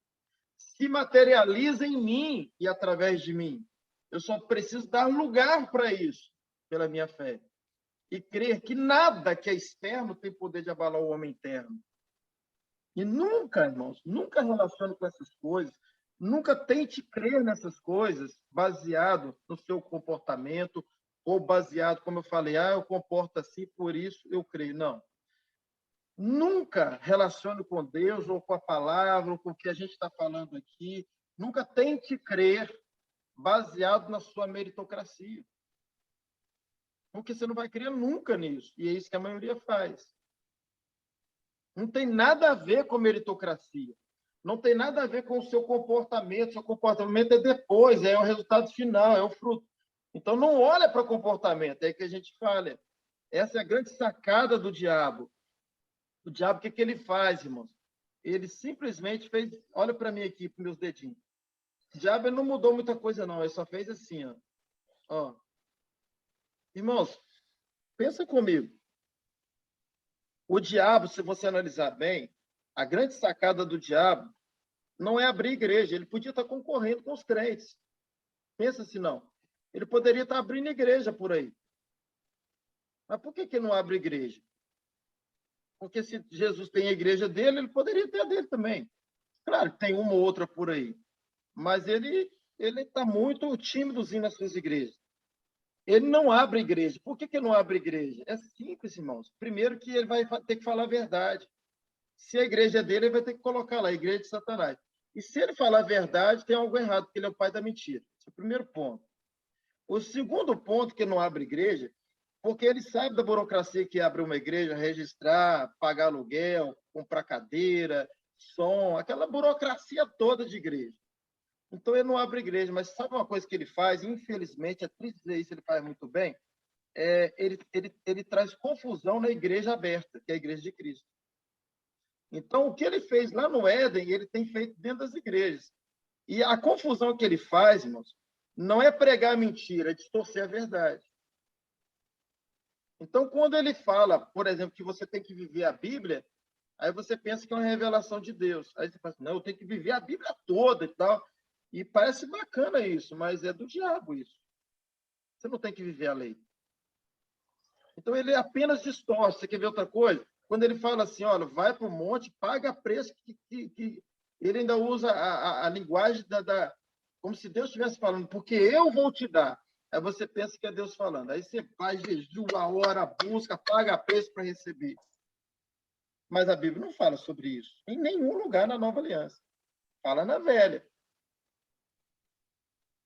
Se materializa em mim e através de mim. Eu só preciso dar lugar para isso, pela minha fé. E crer que nada que é externo tem poder de abalar o homem interno. E nunca, irmãos, nunca relacione com essas coisas, nunca tente crer nessas coisas baseado no seu comportamento ou baseado, como eu falei, eu comporto assim, por isso eu creio. Não. Nunca relacione com Deus ou com a palavra ou com o que a gente está falando aqui. Nunca tente crer baseado na sua meritocracia. Porque você não vai crer nunca nisso. E é isso que a maioria faz. Não tem nada a ver com meritocracia. Não tem nada a ver com o seu comportamento. Seu comportamento é depois, é o resultado final, é o fruto. Então, não olha para o comportamento. É aí que a gente fala. Essa é a grande sacada do diabo. O diabo, o que ele faz, irmãos? Ele simplesmente fez... Olha para mim aqui, para meus dedinhos. O diabo ele não mudou muita coisa, não. Ele só fez assim, ó. Irmãos, pensa comigo. O diabo, se você analisar bem, a grande sacada do diabo não é abrir igreja. Ele podia estar concorrendo com os crentes. Pensa assim, não. Ele poderia estar abrindo igreja por aí. Mas por que não abre igreja? Porque se Jesus tem a igreja dele, ele poderia ter a dele também. Claro que tem uma ou outra por aí. Mas ele está muito tímidozinho nas suas igrejas. Ele não abre igreja. Por que não abre igreja? É simples, irmãos. Primeiro que ele vai ter que falar a verdade. Se a igreja é dele, ele vai ter que colocar lá, a igreja de Satanás. E se ele falar a verdade, tem algo errado, porque ele é o pai da mentira. Esse é o primeiro ponto. O segundo ponto que não abre igreja, porque ele sabe da burocracia que é abrir uma igreja, registrar, pagar aluguel, comprar cadeira, som, aquela burocracia toda de igreja. Então, ele não abre igreja, mas sabe uma coisa que ele faz? Infelizmente, é triste dizer isso, ele faz muito bem, ele traz confusão na igreja aberta, que é a igreja de Cristo. Então, o que ele fez lá no Éden, ele tem feito dentro das igrejas. E a confusão que ele faz, irmãos, não é pregar a mentira, é distorcer a verdade. Então, quando ele fala, por exemplo, que você tem que viver a Bíblia, aí você pensa que é uma revelação de Deus. Aí você fala assim, não, eu tenho que viver a Bíblia toda e tal. E parece bacana isso, mas é do diabo isso. Você não tem que viver a lei. Então, ele apenas distorce. Você quer ver outra coisa? Quando ele fala assim, olha, vai para o monte, paga preço, que ele ainda usa a linguagem como se Deus estivesse falando, porque eu vou te dar. Aí você pensa que é Deus falando. Aí você faz jejua, ora, busca, paga preço para receber. Mas a Bíblia não fala sobre isso. Em nenhum lugar na Nova Aliança. Fala na Velha.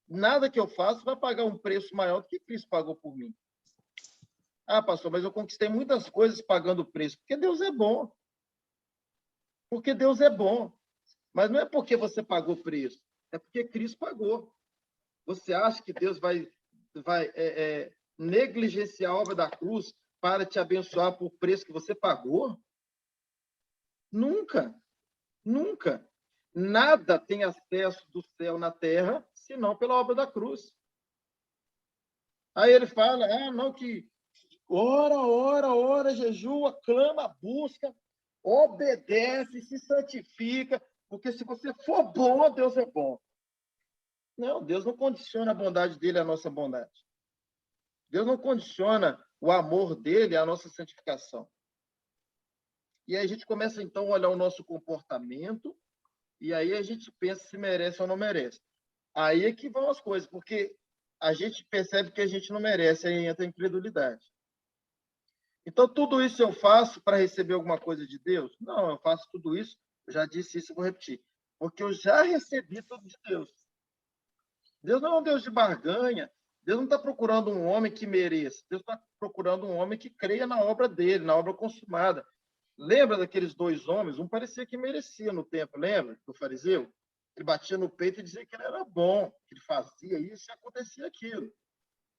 Nada que eu faço vai pagar um preço maior do que Cristo pagou por mim. Ah, pastor, mas eu conquistei muitas coisas pagando preço. Porque Deus é bom. Porque Deus é bom. Mas não é porque você pagou preço. É porque Cristo pagou. Você acha que Deus vai negligenciar a obra da cruz para te abençoar por preço que você pagou? Nunca. Nunca. Nada tem acesso do céu na terra, senão pela obra da cruz. Aí ele fala, não, que ora, jejua, clama, busca, obedece, se santifica, porque se você for bom, Deus é bom. Não, Deus não condiciona a bondade dele à nossa bondade. Deus não condiciona o amor dele à nossa santificação. E aí a gente começa, então, a olhar o nosso comportamento e aí a gente pensa se merece ou não merece. Aí é que vão as coisas, porque a gente percebe que a gente não merece, aí entra a incredulidade. Então, tudo isso eu faço para receber alguma coisa de Deus? Não, eu faço tudo isso, eu já disse isso, vou repetir, porque eu já recebi tudo de Deus. Deus não é um Deus de barganha, Deus não está procurando um homem que mereça, Deus está procurando um homem que creia na obra dele, na obra consumada. Lembra daqueles dois homens? Um parecia que merecia no tempo, lembra? Do fariseu? que batia no peito e dizia que ele era bom, que ele fazia isso e acontecia aquilo.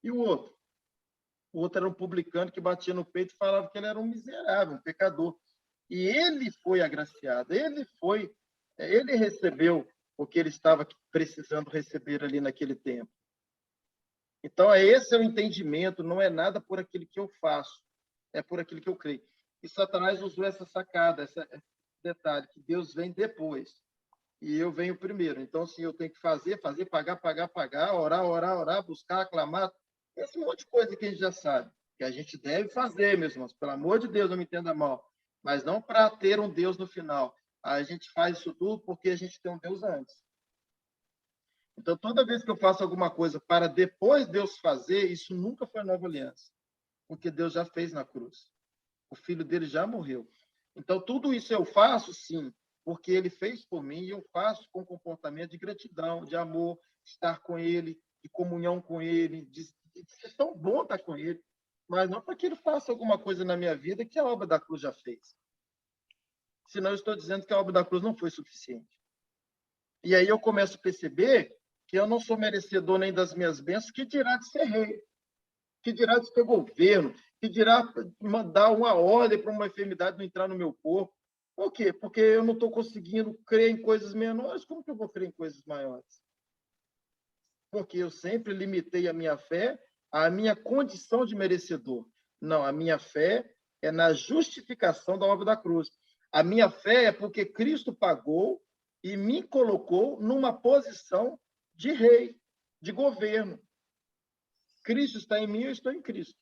E o outro? O outro era um publicano que batia no peito e falava que ele era um miserável, um pecador. E ele foi agraciado, ele recebeu o que ele estava precisando receber ali naquele tempo. Então, esse é o entendimento, não é nada por aquilo que eu faço, é por aquilo que eu creio. E Satanás usou essa sacada, esse detalhe, que Deus vem depois, e eu venho primeiro. Então, assim, eu tenho que fazer, pagar, orar, buscar, aclamar, esse monte de coisa que a gente já sabe, que a gente deve fazer, meus irmãos, pelo amor de Deus, não me entenda mal, mas não para ter um Deus no final. A gente faz isso tudo porque a gente tem um Deus antes. Então, toda vez que eu faço alguma coisa para depois Deus fazer, isso nunca foi nova aliança, porque Deus já fez na cruz. O filho dele já morreu. Então, tudo isso eu faço, sim, porque ele fez por mim, e eu faço com comportamento de gratidão, de amor, de estar com ele, de comunhão com ele, de ser tão bom estar com ele, mas não para que ele faça alguma coisa na minha vida que a obra da cruz já fez. Senão, eu estou dizendo que a obra da cruz não foi suficiente. E aí eu começo a perceber que eu não sou merecedor nem das minhas bênçãos, que dirá de ser rei, que dirá de ser governo, que dirá mandar uma ordem para uma enfermidade não entrar no meu corpo. Por quê? Porque eu não estou conseguindo crer em coisas menores, como que eu vou crer em coisas maiores? Porque eu sempre limitei a minha fé à minha condição de merecedor. Não, a minha fé é na justificação da obra da cruz. A minha fé é porque Cristo pagou e me colocou numa posição de rei, de governo. Cristo está em mim, eu estou em Cristo.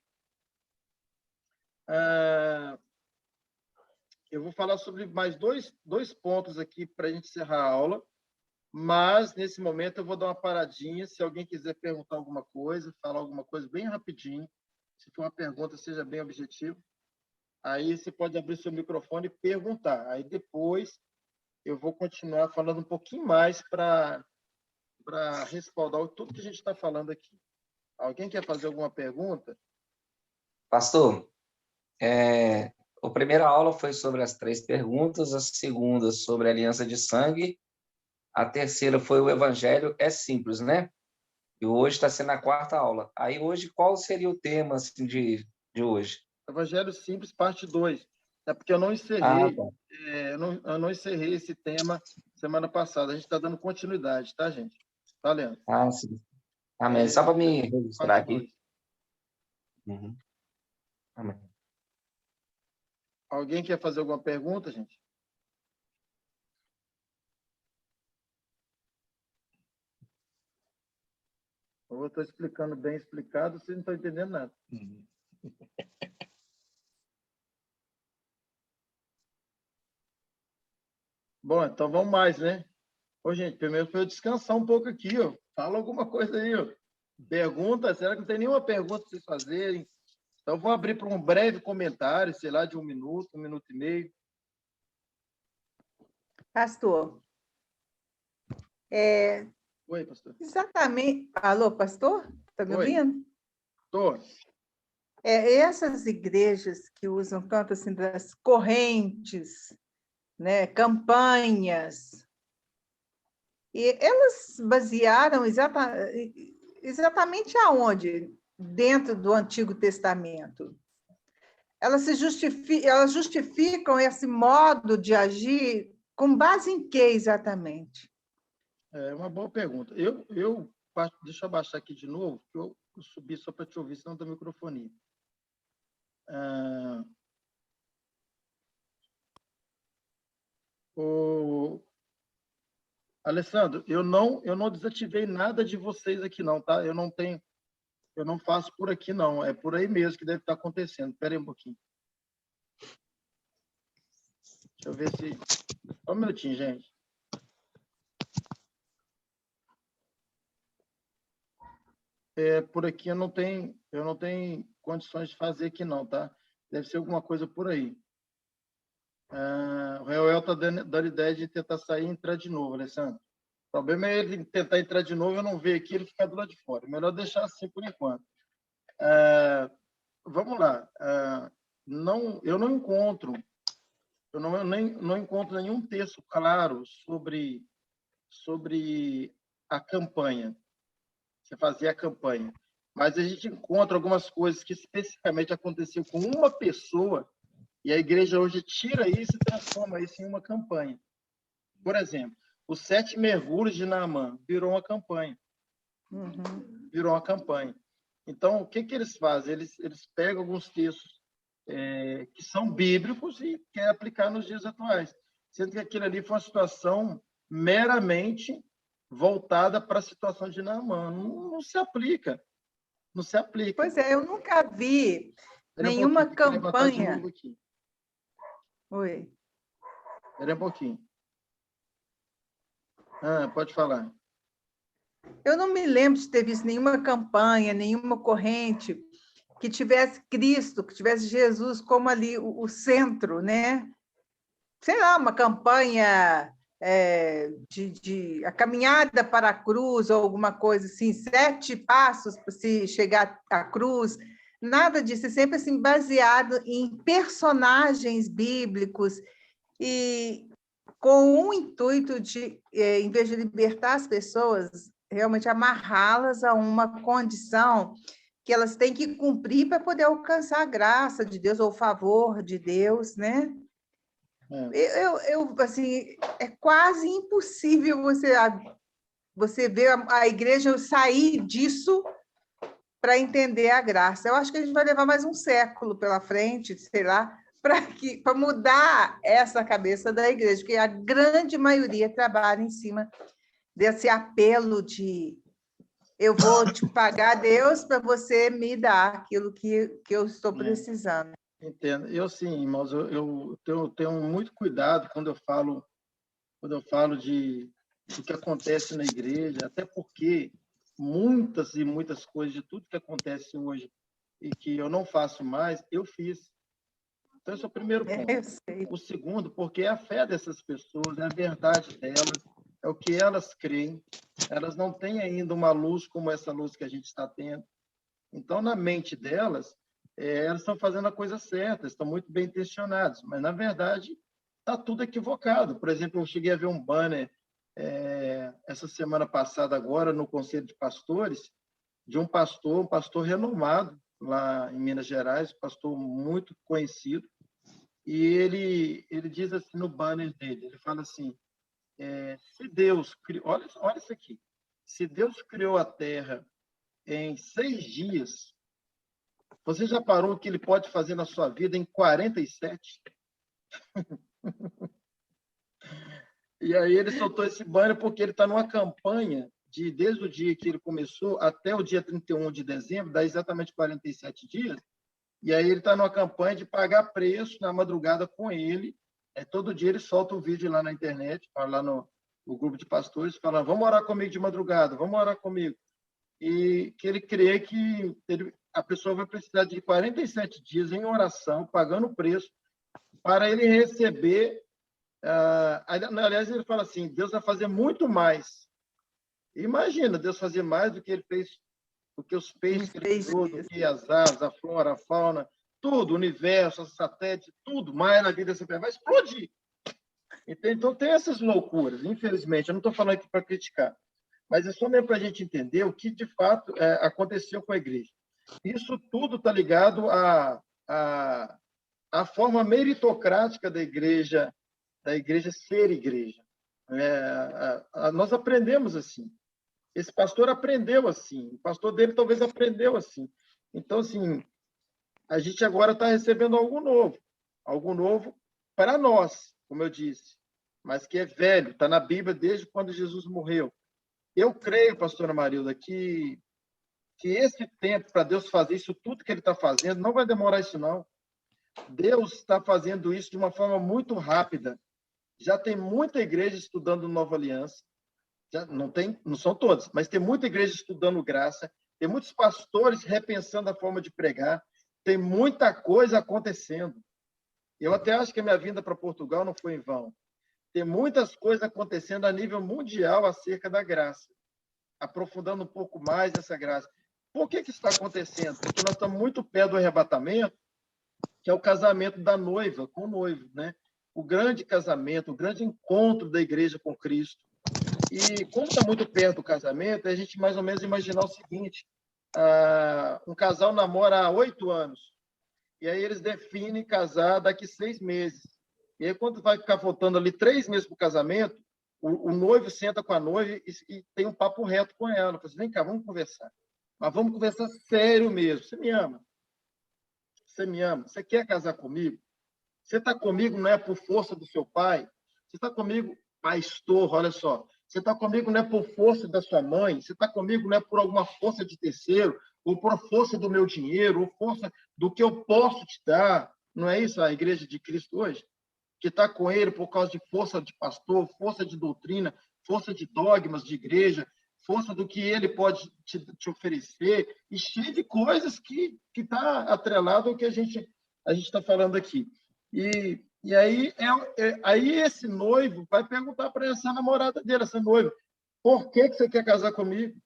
Eu vou falar sobre mais dois pontos aqui para a gente encerrar a aula, mas nesse momento eu vou dar uma paradinha. Se alguém quiser perguntar alguma coisa, falar alguma coisa bem rapidinho, se for uma pergunta, seja bem objetivo, aí você pode abrir seu microfone e perguntar. Aí depois eu vou continuar falando um pouquinho mais para respaldar tudo que a gente está falando aqui. Alguém quer fazer alguma pergunta? Pastor, a primeira aula foi sobre as 3 perguntas, a segunda sobre a aliança de sangue, a terceira foi o evangelho, é simples, né? E hoje está sendo a 4ª aula. Aí hoje, qual seria o tema assim, de hoje? Evangelho Simples, parte 2. É porque eu não encerrei, eu não encerrei esse tema semana passada. A gente está dando continuidade, tá, gente? Tá, Leandro? Sim. Amém. Só para me registrar aqui. Uhum. Amém. Alguém quer fazer alguma pergunta, gente? Eu estou explicando bem explicado, vocês não estão entendendo nada. Uhum. Bom, então vamos mais, né? Ô, gente, primeiro para eu descansar um pouco aqui, ó. Fala alguma coisa aí, ó. Pergunta, será que não tem nenhuma pergunta para vocês fazerem? Então, vou abrir para um breve comentário, sei lá, de 1 minuto, 1 minuto e meio. Pastor, Oi, pastor. exatamente. Alô, pastor? Está me Oi. ouvindo? Estou. Essas igrejas que usam tanto assim das correntes, né, campanhas, e elas basearam exatamente aonde? Dentro do Antigo Testamento. Elas justificam esse modo de agir com base em quê exatamente? É uma boa pergunta. Deixa eu abaixar aqui de novo, que eu subi só para te ouvir, senão da microfonia. Alessandro, eu não desativei nada de vocês aqui, não, tá? Eu não faço por aqui, não. É por aí mesmo que deve estar acontecendo. Espera aí um pouquinho. Deixa eu ver se... Só um minutinho, gente. Por aqui eu não tenho condições de fazer aqui, não, tá? Deve ser alguma coisa por aí. O Reuel está dando ideia de tentar sair e entrar de novo, Alessandro. O problema é ele tentar entrar de novo, eu não ver aqui, ele ficar do lado de fora. Melhor deixar assim por enquanto. Vamos lá. Eu não encontro nenhum texto claro sobre sobre a campanha. Você fazia a campanha. Mas a gente encontra algumas coisas que especificamente aconteciam com uma pessoa e a igreja hoje tira isso e transforma isso em uma campanha. Por exemplo, os 7 mergulhos de Naamã virou uma campanha. Virou uma campanha. Então, o que eles fazem? Eles pegam alguns textos que são bíblicos e querem aplicar nos dias atuais. Sendo que aquilo ali foi uma situação meramente voltada para a situação de Naamã. Não se aplica. Não se aplica. Pois é, eu nunca vi nenhuma campanha. Oi. Espera um pouquinho. Pode falar. Eu não me lembro de ter visto nenhuma campanha, nenhuma corrente que tivesse Cristo, que tivesse Jesus como ali o centro, né? Sei lá, uma campanha de a caminhada para a cruz ou alguma coisa assim, 7 passos para se chegar à cruz. Nada disso, é sempre assim, baseado em personagens bíblicos e com o intuito de, em vez de libertar as pessoas, realmente amarrá-las a uma condição que elas têm que cumprir para poder alcançar a graça de Deus ou o favor de Deus, né? Assim, é quase impossível você ver a igreja sair disso para entender a graça. Eu acho que a gente vai levar mais um século pela frente, sei lá, para mudar essa cabeça da igreja, que a grande maioria trabalha em cima desse apelo de eu vou te pagar, Deus, para você me dar aquilo que eu estou precisando. Entendo. Eu sim, irmãos, eu tenho muito cuidado quando eu falo do que acontece na igreja, até porque muitas e muitas coisas de tudo que acontece hoje e que eu não faço mais, eu fiz. Então, esse é o primeiro ponto. Eu sei. O segundo, porque é a fé dessas pessoas, é a verdade delas, é o que elas creem. Elas não têm ainda uma luz como essa luz que a gente está tendo. Então, na mente delas, elas estão fazendo a coisa certa, estão muito bem intencionadas, mas, na verdade, está tudo equivocado. Por exemplo, eu cheguei a ver um banner essa semana passada, agora, no Conselho de Pastores, de um pastor renomado, lá em Minas Gerais, pastor muito conhecido, e ele diz assim no banner dele, ele fala assim, se Deus criou, olha isso aqui, se Deus criou a Terra em 6 dias, você já parou o que ele pode fazer na sua vida em 47? E aí ele soltou esse banner porque ele está numa campanha desde o dia que ele começou até o dia 31 de dezembro, dá exatamente 47 dias, e aí ele está numa campanha de pagar preço na madrugada com ele. Todo dia ele solta um vídeo lá na internet, lá no grupo de pastores, falando, vamos orar comigo de madrugada, vamos orar comigo. E que ele crê que a pessoa vai precisar de 47 dias em oração, pagando preço, para ele receber... aliás, ele fala assim, Deus vai fazer muito mais. Imagina, Deus fazer mais do que ele fez, do que os peixes que ele criou, do que as aves, a flora, a fauna, tudo, o universo, os satélites, tudo mais na vida dessa pessoa vai explodir. Então, tem essas loucuras, infelizmente. Eu não estou falando aqui para criticar, mas é só mesmo para a gente entender o que, de fato, aconteceu com a igreja. Isso tudo está ligado à forma meritocrática da igreja ser igreja. Nós aprendemos assim. Esse pastor aprendeu assim. O pastor dele talvez aprendeu assim. Então, assim, a gente agora está recebendo algo novo para nós, como eu disse, mas que é velho, está na Bíblia desde quando Jesus morreu. Eu creio, pastora Marilda, que esse tempo para Deus fazer isso tudo que ele está fazendo, não vai demorar isso, não. Deus está fazendo isso de uma forma muito rápida. Já tem muita igreja estudando Nova Aliança, não são todas, mas tem muita igreja estudando graça, tem muitos pastores repensando a forma de pregar, tem muita coisa acontecendo. Eu até acho que a minha vinda para Portugal não foi em vão. Tem muitas coisas acontecendo a nível mundial acerca da graça, aprofundando um pouco mais essa graça. Por que isso está acontecendo? Porque nós estamos muito perto do arrebatamento, que é o casamento da noiva com o noivo, né? O grande casamento, o grande encontro da igreja com Cristo. E como está muito perto do casamento, a gente mais ou menos imaginar o seguinte, um casal namora há 8 anos, e aí eles definem casar daqui 6 meses. E aí, quando vai ficar faltando ali 3 meses para o casamento, o noivo senta com a noiva e tem um papo reto com ela. Fala assim, vem cá, vamos conversar. Mas vamos conversar sério mesmo. Você me ama? Você me ama? Você quer casar comigo? Você está comigo não é por força do seu pai? Você está comigo, pastor, olha só. Você está comigo não é por força da sua mãe? Você está comigo não é por alguma força de terceiro? Ou por força do meu dinheiro? Ou força do que eu posso te dar? Não é isso a igreja de Cristo hoje? Que está com ele por causa de força de pastor, força de doutrina, força de dogmas de igreja, força do que ele pode te oferecer, e cheio de coisas que está atrelado ao que a gente está falando aqui. E aí, aí esse noivo vai perguntar para essa namorada dele, essa noiva, por que você quer casar comigo?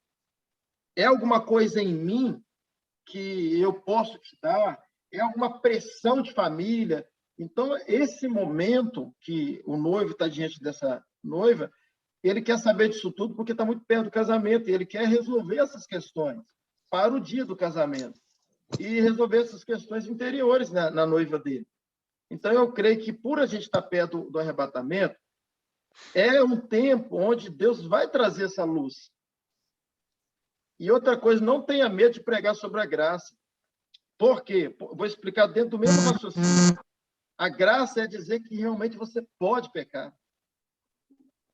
É alguma coisa em mim que eu posso te dar? É alguma pressão de família? Então, esse momento que o noivo está diante dessa noiva, ele quer saber disso tudo porque está muito perto do casamento, e ele quer resolver essas questões para o dia do casamento e resolver essas questões interiores na noiva dele. Então, eu creio que, por a gente estar perto do arrebatamento, é um tempo onde Deus vai trazer essa luz. E outra coisa, não tenha medo de pregar sobre a graça. Por quê? Vou explicar dentro do mesmo raciocínio. A graça é dizer que realmente você pode pecar.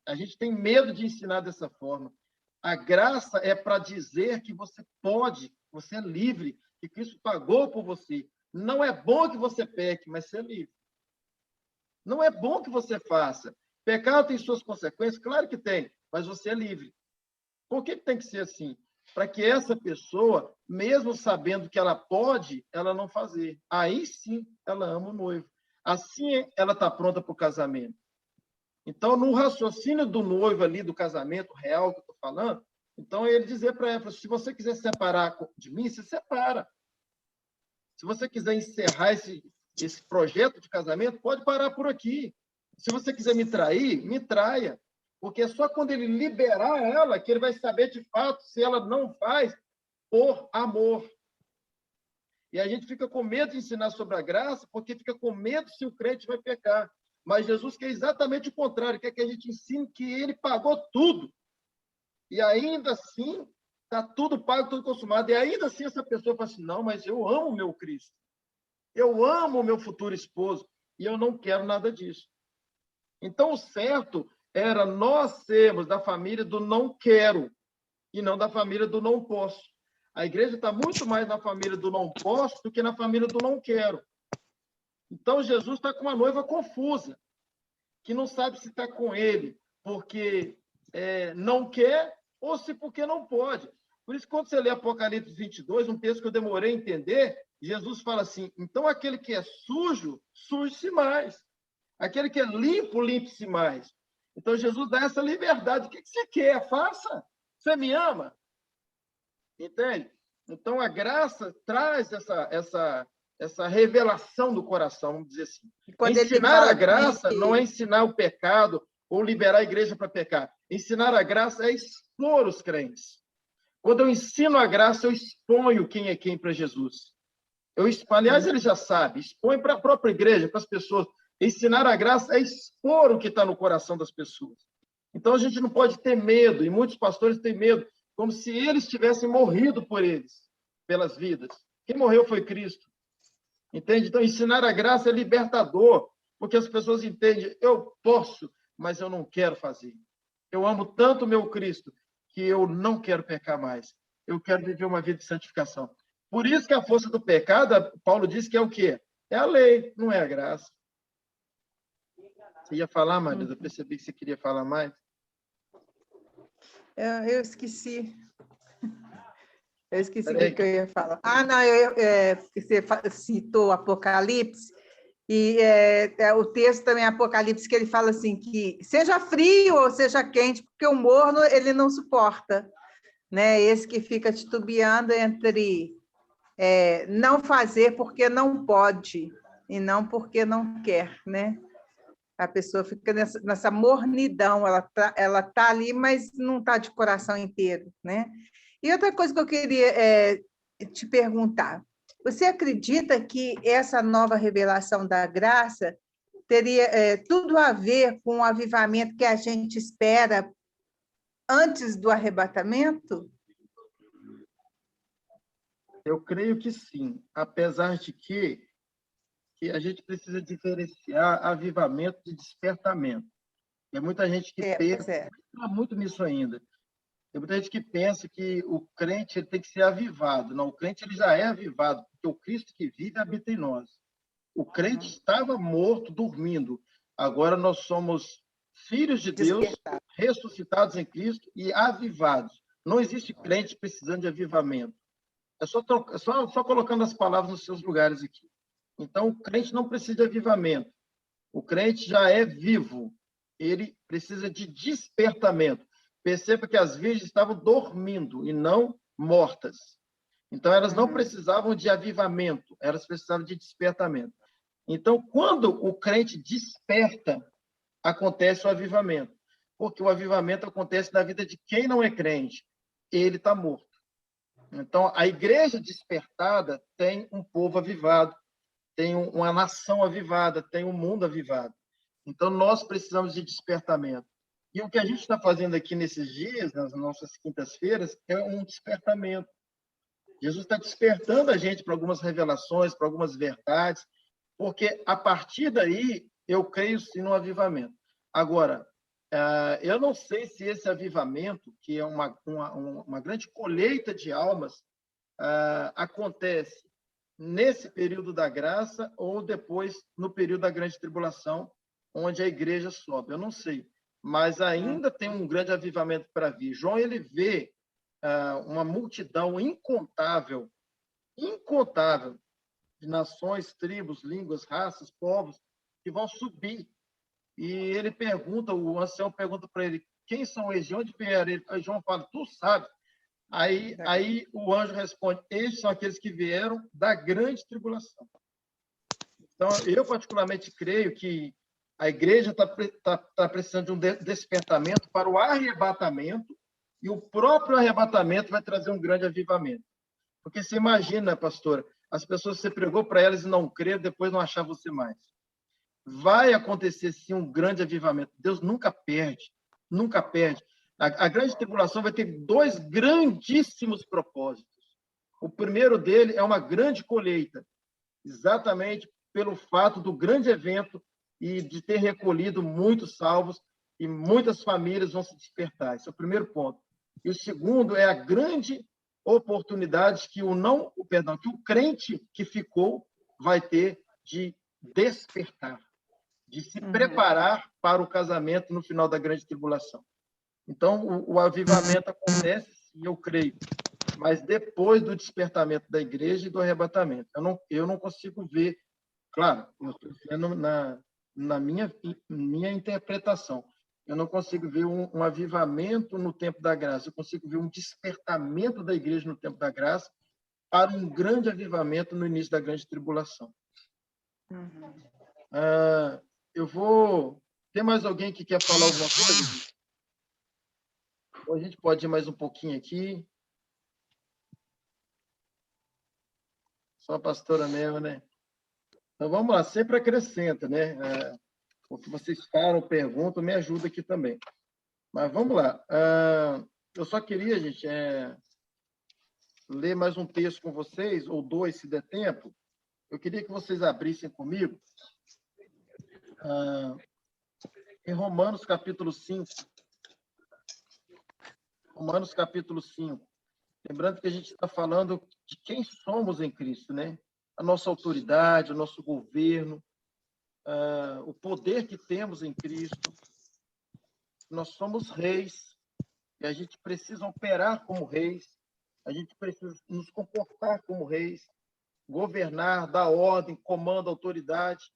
A gente tem medo de ensinar dessa forma. A graça é para dizer que você pode, você é livre, que Cristo pagou por você. Não é bom que você peque, mas você é livre. Não é bom que você faça. Pecado tem suas consequências? Claro que tem, mas você é livre. Por que tem que ser assim? Para que essa pessoa, mesmo sabendo que ela pode, ela não fazer. Aí sim ela ama o noivo. Assim ela está pronta para o casamento. Então, no raciocínio do noivo ali, do casamento real que eu estou falando, então ele dizer para ela, se você quiser separar de mim, se separa. Se você quiser encerrar esse projeto de casamento, pode parar por aqui. Se você quiser me trair, me traia. Porque é só quando ele liberar ela que ele vai saber de fato se ela não faz por amor. E a gente fica com medo de ensinar sobre a graça, porque fica com medo se o crente vai pecar. Mas Jesus quer exatamente o contrário, quer que a gente ensine que ele pagou tudo. E ainda assim, está tudo pago, tudo consumado. E ainda assim essa pessoa fala assim, não, mas eu amo o meu Cristo. Eu amo o meu futuro esposo. E eu não quero nada disso. Então, o certo era nós sermos da família do não quero e não da família do não posso. A igreja está muito mais na família do não posso do que na família do não quero. Então, Jesus está com uma noiva confusa, que não sabe se está com ele porque não quer ou se porque não pode. Por isso, quando você lê Apocalipse 22, um texto que eu demorei a entender, Jesus fala assim, então aquele que é sujo, suje-se mais. Aquele que é limpo, limpe-se mais. Então, Jesus dá essa liberdade. O que você quer? Faça. Você me ama? Entende? Então, a graça traz essa revelação do coração, vamos dizer assim. Ensinar a graça não é ensinar o pecado ou liberar a igreja para pecar. Ensinar a graça é expor os crentes. Quando eu ensino a graça, eu exponho quem é quem para Jesus. Aliás, ele já sabe, expõe para a própria igreja, para as pessoas. Ensinar a graça é expor o que está no coração das pessoas. Então, a gente não pode ter medo, e muitos pastores têm medo, como se eles tivessem morrido por eles, pelas vidas. Quem morreu foi Cristo. Entende? Então, ensinar a graça é libertador, porque as pessoas entendem, eu posso, mas eu não quero fazer. Eu amo tanto o meu Cristo, que eu não quero pecar mais. Eu quero viver uma vida de santificação. Por isso que a força do pecado, Paulo diz que é o quê? É a lei, não é a graça. Você ia falar, Marisa? Eu percebi que você queria falar mais. Eu esqueci. Eu esqueci o que eu ia falar. Não, você citou Apocalipse, e o texto também é Apocalipse, que ele fala assim, que seja frio ou seja quente, porque o morno ele não suporta. Né? Esse que fica titubeando entre não fazer porque não pode, e não porque não quer, né? A pessoa fica nessa mornidão, ela tá ali, mas não está de coração inteiro, né? E outra coisa que eu queria te perguntar, você acredita que essa nova revelação da graça teria tudo a ver com o avivamento que a gente espera antes do arrebatamento? Eu creio que sim, apesar de que a gente precisa diferenciar avivamento de despertamento. Tem muita gente que pensa muito nisso ainda. Tem muita gente que pensa que o crente ele tem que ser avivado. Não, o crente ele já é avivado, porque o Cristo que vive habita em nós. O crente estava morto, dormindo. Agora nós somos filhos de Deus, ressuscitados em Cristo e avivados. Não existe crente precisando de avivamento. É só colocando as palavras nos seus lugares aqui. Então, o crente não precisa de avivamento. O crente já é vivo. Ele precisa de despertamento. Perceba que as virgens estavam dormindo e não mortas. Então, elas não precisavam de avivamento, elas precisavam de despertamento. Então, quando o crente desperta, acontece o avivamento. Porque o avivamento acontece na vida de quem não é crente. Ele está morto. Então, a igreja despertada tem um povo avivado, tem uma nação avivada, tem um mundo avivado. Então, nós precisamos de despertamento. E o que a gente está fazendo aqui nesses dias, nas nossas quintas-feiras, é um despertamento. Jesus está despertando a gente para algumas revelações, para algumas verdades, porque a partir daí eu creio sim no avivamento. Agora, eu não sei se esse avivamento, que é uma grande colheita de almas, acontece nesse período da graça ou depois no período da grande tribulação, onde a igreja sobe. Eu não sei, mas ainda tem um grande avivamento para vir. João, ele vê uma multidão incontável de nações, tribos, línguas, raças, povos, que vão subir. E ele pergunta, o ancião pergunta para ele, quem são eles? De onde vieram? Aí João fala, tu sabe. Aí o anjo responde, estes são aqueles que vieram da grande tribulação. Então, eu particularmente creio que a igreja está precisando de um despertamento para o arrebatamento, e o próprio arrebatamento vai trazer um grande avivamento. Porque você imagina, pastora, as pessoas que você pregou para elas e não creram, depois não achar você mais. Vai acontecer, sim, um grande avivamento. Deus nunca perde, nunca perde. A grande tribulação vai ter dois grandíssimos propósitos. O primeiro dele é uma grande colheita, exatamente pelo fato do grande evento e de ter recolhido muitos salvos e muitas famílias vão se despertar. Esse é o primeiro ponto. E o segundo é a grande oportunidade que que o crente que ficou vai ter de despertar, de se preparar para o casamento no final da grande tribulação. Então, o avivamento acontece, sim, eu creio, mas depois do despertamento da igreja e do arrebatamento. Eu não consigo ver, claro, eu estou dizendo na minha interpretação, eu não consigo ver um avivamento no tempo da graça, eu consigo ver um despertamento da igreja no tempo da graça para um grande avivamento no início da grande tribulação. Eu vou... Tem mais alguém que quer falar alguma coisa? Ou a gente pode ir mais um pouquinho aqui? Só a pastora mesmo, né? Então, vamos lá, sempre acrescenta, né? O que vocês falam, perguntam, me ajuda aqui também. Mas vamos lá. Eu só queria, gente, ler mais um texto com vocês, ou dois, se der tempo. Eu queria que vocês abrissem comigo em Romanos, capítulo 5. Romanos, capítulo 5. Lembrando que a gente está falando de quem somos em Cristo, né? A nossa autoridade, o nosso governo, o poder que temos em Cristo. Nós somos reis e a gente precisa operar como reis, a gente precisa nos comportar como reis, governar, dar ordem, comando, autoridade.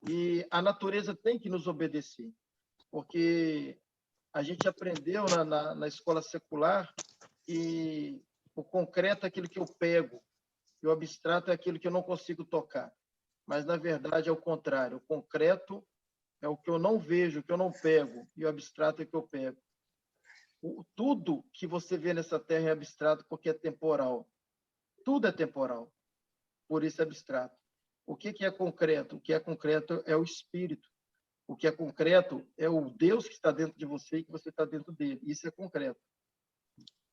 E a natureza tem que nos obedecer, porque a gente aprendeu na escola secular que o concreto é aquilo que eu pego e o abstrato é aquilo que eu não consigo tocar. Mas, na verdade, é o contrário. O concreto é o que eu não vejo, o que eu não pego, e o abstrato é o que eu pego. Tudo que você vê nessa terra é abstrato porque é temporal. Tudo é temporal, por isso é abstrato. O que é concreto? O que é concreto é o espírito. O que é concreto é o Deus que está dentro de você e que você está dentro dele. Isso é concreto.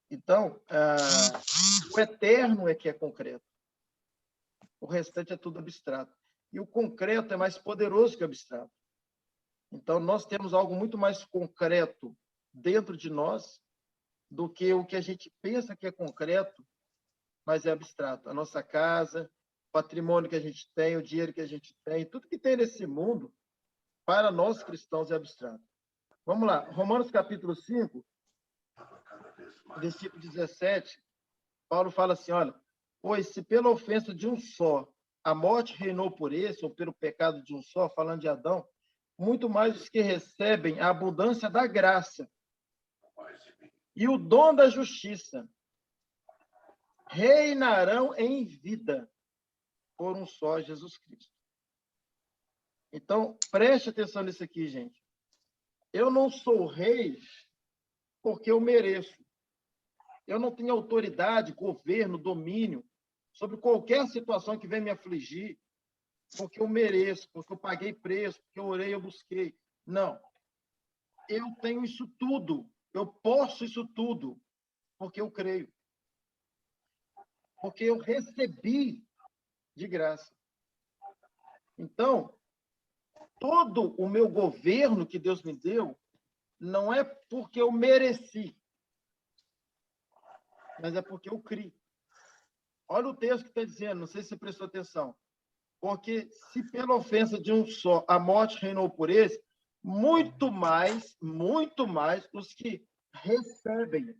Então, o eterno é que é concreto. O restante é tudo abstrato. E o concreto é mais poderoso que o abstrato. Então, nós temos algo muito mais concreto dentro de nós do que o que a gente pensa que é concreto, mas é abstrato. A nossa casa, o patrimônio que a gente tem, o dinheiro que a gente tem, tudo que tem nesse mundo, para nós cristãos, é abstrato. Vamos lá, Romanos capítulo 5, versículo 17, Paulo fala assim, olha, pois se pela ofensa de um só a morte reinou por esse, ou pelo pecado de um só, falando de Adão, muito mais os que recebem a abundância da graça e o dom da justiça reinarão em vida por um só Jesus Cristo. Então, preste atenção nisso aqui, gente. Eu não sou rei porque eu mereço. Eu não tenho autoridade, governo, domínio sobre qualquer situação que venha me afligir, porque eu mereço, porque eu paguei preço, porque eu orei, eu busquei. Não. Eu tenho isso tudo. Eu posso isso tudo, porque eu creio. Porque eu recebi de graça. Então, todo o meu governo que Deus me deu não é porque eu mereci, mas é porque eu criei. Olha o texto que está dizendo, não sei se você prestou atenção. Porque se pela ofensa de um só a morte reinou por esse, muito mais os que recebem.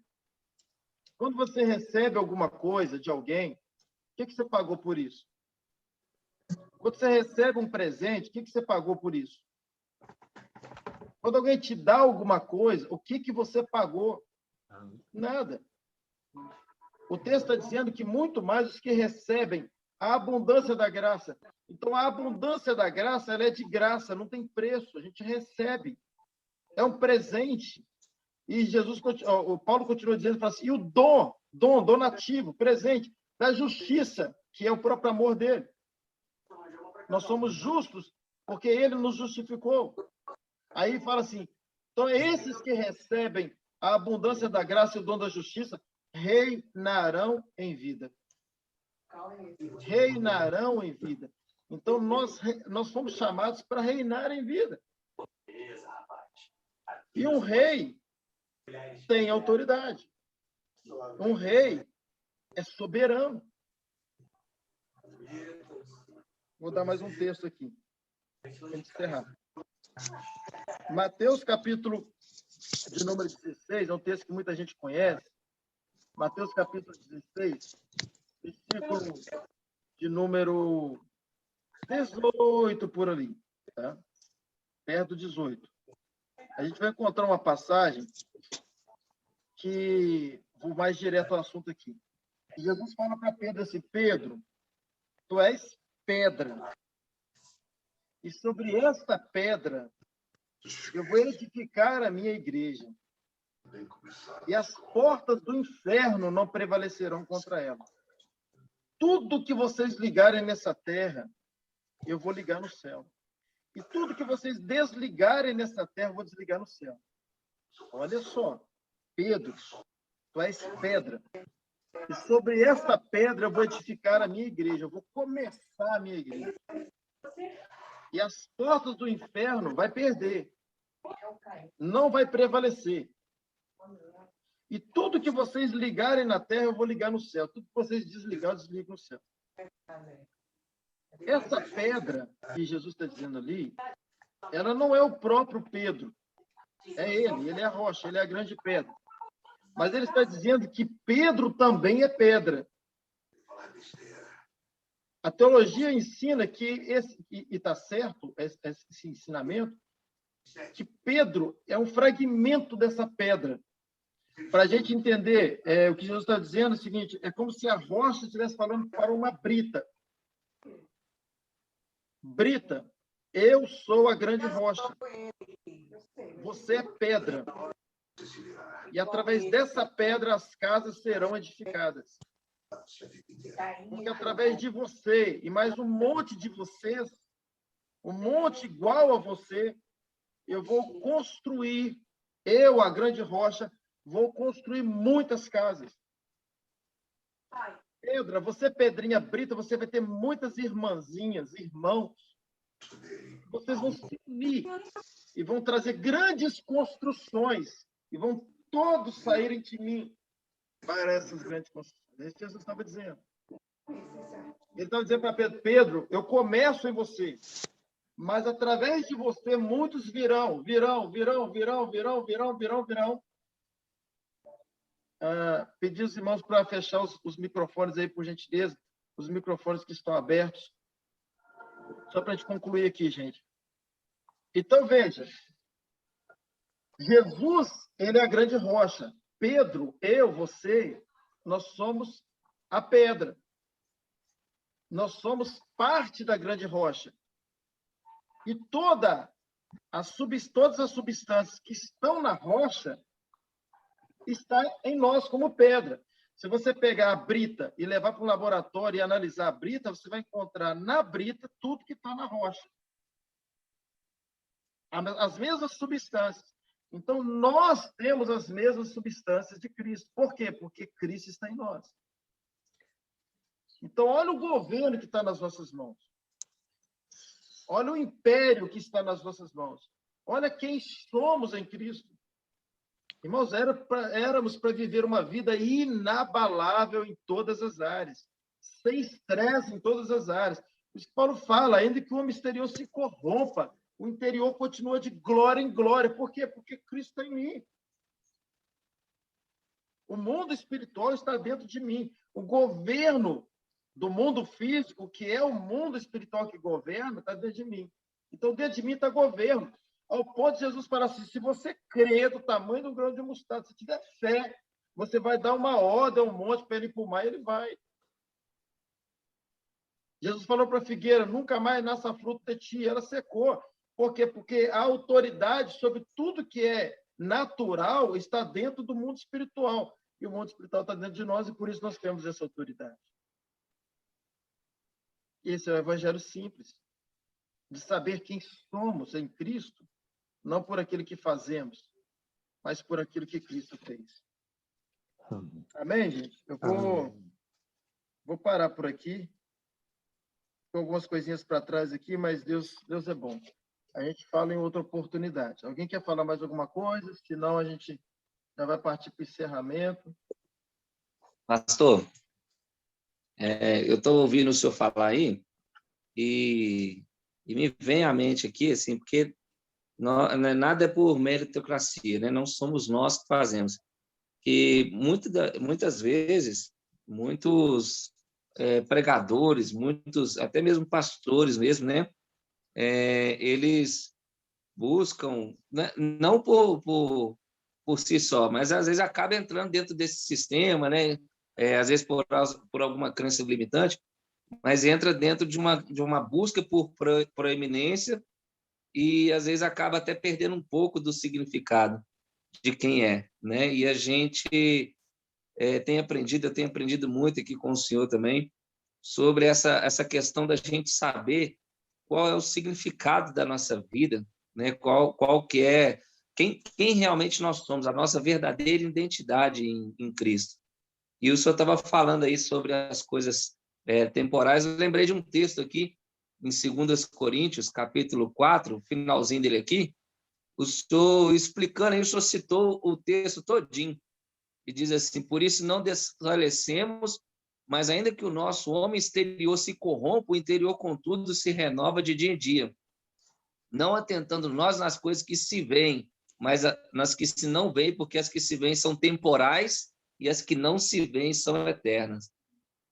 Quando você recebe alguma coisa de alguém, o que você pagou por isso? Quando você recebe um presente, o que você pagou por isso? Quando alguém te dá alguma coisa, o que você pagou? Nada. O texto está dizendo que muito mais os que recebem a abundância da graça. Então, a abundância da graça, ela é de graça, não tem preço, a gente recebe. É um presente. E o Paulo continua dizendo, fala assim, e o donativo, presente, da justiça, que é o próprio amor dele. Nós somos justos porque ele nos justificou. Aí fala assim, então esses que recebem a abundância da graça e o dom da justiça reinarão em vida. Reinarão em vida. Então nós fomos chamados para reinar em vida. E um rei tem autoridade. Um rei é soberano. Vou dar mais um texto aqui, para a gente encerrar. Mateus, capítulo de número 16, é um texto que muita gente conhece. Mateus, capítulo 16, versículo de número 18, por ali. Tá? Perto do 18. A gente vai encontrar uma passagem que vou mais direto ao assunto aqui. Jesus fala para Pedro assim, Pedro, tu és pedra. E sobre esta pedra eu vou edificar a minha igreja. E as portas do inferno não prevalecerão contra ela. Tudo que vocês ligarem nessa terra, eu vou ligar no céu. E tudo que vocês desligarem nessa terra, eu vou desligar no céu. Olha só, Pedro, tu és pedra. E sobre esta pedra eu vou edificar a minha igreja. Eu vou começar a minha igreja. E as portas do inferno vai perder. Não vai prevalecer. E tudo que vocês ligarem na terra, eu vou ligar no céu. Tudo que vocês desligarem, eu desligo no céu. Essa pedra que Jesus está dizendo ali, ela não é o próprio Pedro. É ele é a rocha, ele é a grande pedra. Mas ele está dizendo que Pedro também é pedra. A teologia ensina que, e está certo esse ensinamento, que Pedro é um fragmento dessa pedra. Para a gente entender, o que Jesus está dizendo é o seguinte, é como se a rocha estivesse falando para uma brita. Brita Eu sou a grande rocha. Você é pedra. E através dessa pedra as casas serão edificadas. Porque através de você e mais um monte de vocês, um monte igual a você, eu vou construir, eu, a grande rocha, vou construir muitas casas. Pedra, você, Pedrinha Brita, você vai ter muitas irmãzinhas, irmãos. Vocês vão se unir e vão trazer grandes construções e vão todos saírem de mim para essas grandes construções. É isso que Jesus estava dizendo. Ele estava dizendo para Pedro, Pedro, eu começo em você, mas através de você muitos virão. Pedir os irmãos para fechar os microfones aí, por gentileza, os microfones que estão abertos, só para a gente concluir aqui, gente. Então, veja, Jesus, ele é a grande rocha. Pedro, eu, você, nós somos a pedra. Nós somos parte da grande rocha. E todas as substâncias que estão na rocha está em nós como pedra. Se você pegar a brita e levar para um laboratório e analisar a brita, você vai encontrar na brita tudo que está na rocha. As mesmas substâncias. Então, nós temos as mesmas substâncias de Cristo. Por quê? Porque Cristo está em nós. Então, olha o governo que está nas nossas mãos. Olha o império que está nas nossas mãos. Olha quem somos em Cristo. Irmãos, éramos para viver uma vida inabalável em todas as áreas, sem estresse em todas as áreas. Por isso que Paulo fala, ainda que o homem exterior se corrompa, o interior continua de glória em glória. Por quê? Porque Cristo está em mim. O mundo espiritual está dentro de mim. O governo do mundo físico, que é o mundo espiritual que governa, está dentro de mim. Então, dentro de mim está governo. Ao ponto de Jesus falar assim, se você crer do tamanho do grão de mostarda, se tiver fé, você vai dar uma ordem, um monte para ele ir para o mar, e ele vai. Jesus falou para a figueira, nunca mais nasça fruto de ti. Ela secou. Por quê? Porque a autoridade sobre tudo que é natural está dentro do mundo espiritual. E o mundo espiritual está dentro de nós, e por isso nós temos essa autoridade. Esse é o evangelho simples, de saber quem somos em Cristo, não por aquilo que fazemos, mas por aquilo que Cristo fez. Amém, gente? Eu vou parar por aqui. Com algumas coisinhas para trás aqui, mas Deus é bom. A gente fala em outra oportunidade. Alguém quer falar mais alguma coisa? Senão a gente já vai partir para o encerramento. Pastor, eu estou ouvindo o senhor falar aí e me vem à mente aqui, assim, porque nada é por meritocracia, né? Não somos nós que fazemos. E muitas vezes, muitos pregadores, muitos, até mesmo pastores mesmo, né? Eles buscam, né? Não por si só, mas às vezes acaba entrando dentro desse sistema, né? Às vezes por alguma crença limitante, mas entra dentro de uma busca por proeminência e às vezes acaba até perdendo um pouco do significado de quem é, né? E a gente eu tenho aprendido muito aqui com o senhor também sobre essa questão da gente saber qual é o significado da nossa vida, né? Qual que é quem realmente nós somos, a nossa verdadeira identidade em Cristo. E o senhor estava falando aí sobre as coisas temporais. Eu lembrei de um texto aqui em 2 Coríntios, capítulo 4, finalzinho dele aqui, o senhor explicando aí, o senhor citou o texto todinho, e diz assim, por isso não desfalecemos, mas ainda que o nosso homem exterior se corrompa, o interior, contudo, se renova de dia em dia, não atentando nós nas coisas que se veem, mas nas que se não veem, porque as que se veem são temporais e as que não se veem são eternas.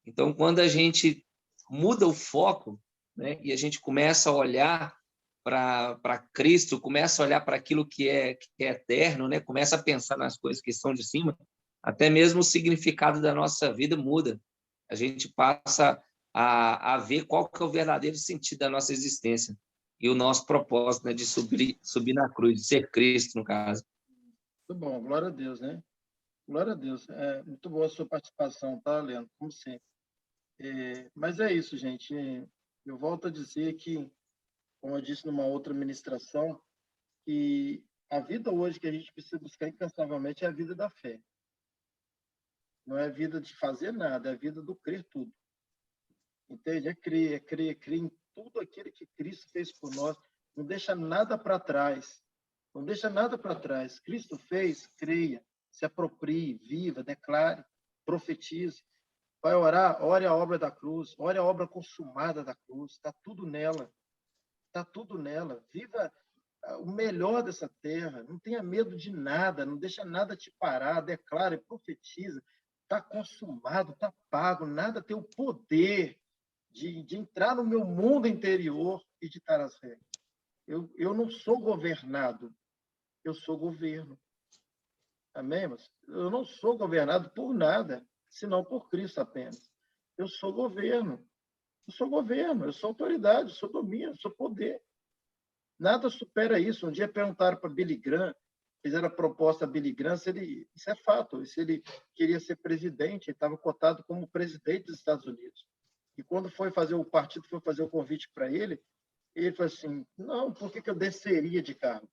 Então, quando a gente muda o foco, né, e a gente começa a olhar para Cristo, começa a olhar para aquilo que é eterno, né, começa a pensar nas coisas que são de cima, até mesmo o significado da nossa vida muda. A gente passa a ver qual que é o verdadeiro sentido da nossa existência. e o nosso propósito, né, de subir na cruz, de ser Cristo, no caso. Muito bom, glória a Deus, né? Glória a Deus. É muito boa a sua participação, tá, Leandro? Como sempre. Mas é isso, gente. Eu volto a dizer que, como eu disse numa outra ministração, que a vida hoje que a gente precisa buscar incansavelmente é a vida da fé. Não é a vida de fazer nada, é a vida do crer tudo. Entende? É crer em tudo aquilo que Cristo fez por nós. Não deixa nada para trás. Não deixa nada para trás. Cristo fez, creia, se aproprie, viva, declare, profetize. Vai orar, ore a obra da cruz, ore a obra consumada da cruz. Está tudo nela. Está tudo nela. Viva o melhor dessa terra. Não tenha medo de nada. Não deixa nada te parar. Declare, profetiza. Está consumado, está pago. Nada tem o poder de entrar no meu mundo interior e ditar as regras. Eu não sou governado. Eu sou governo. Amém? Mas eu não sou governado por nada, senão por Cristo apenas. Eu sou governo. Eu sou governo, eu sou autoridade, eu sou domínio, eu sou poder. Nada supera isso. Um dia perguntaram para Billy Graham, fizeram a proposta a Billy Graham, isso é fato, se ele queria ser presidente, ele estava cotado como presidente dos Estados Unidos. E quando o partido foi fazer o convite para ele falou assim, não, por que eu desceria de cargo?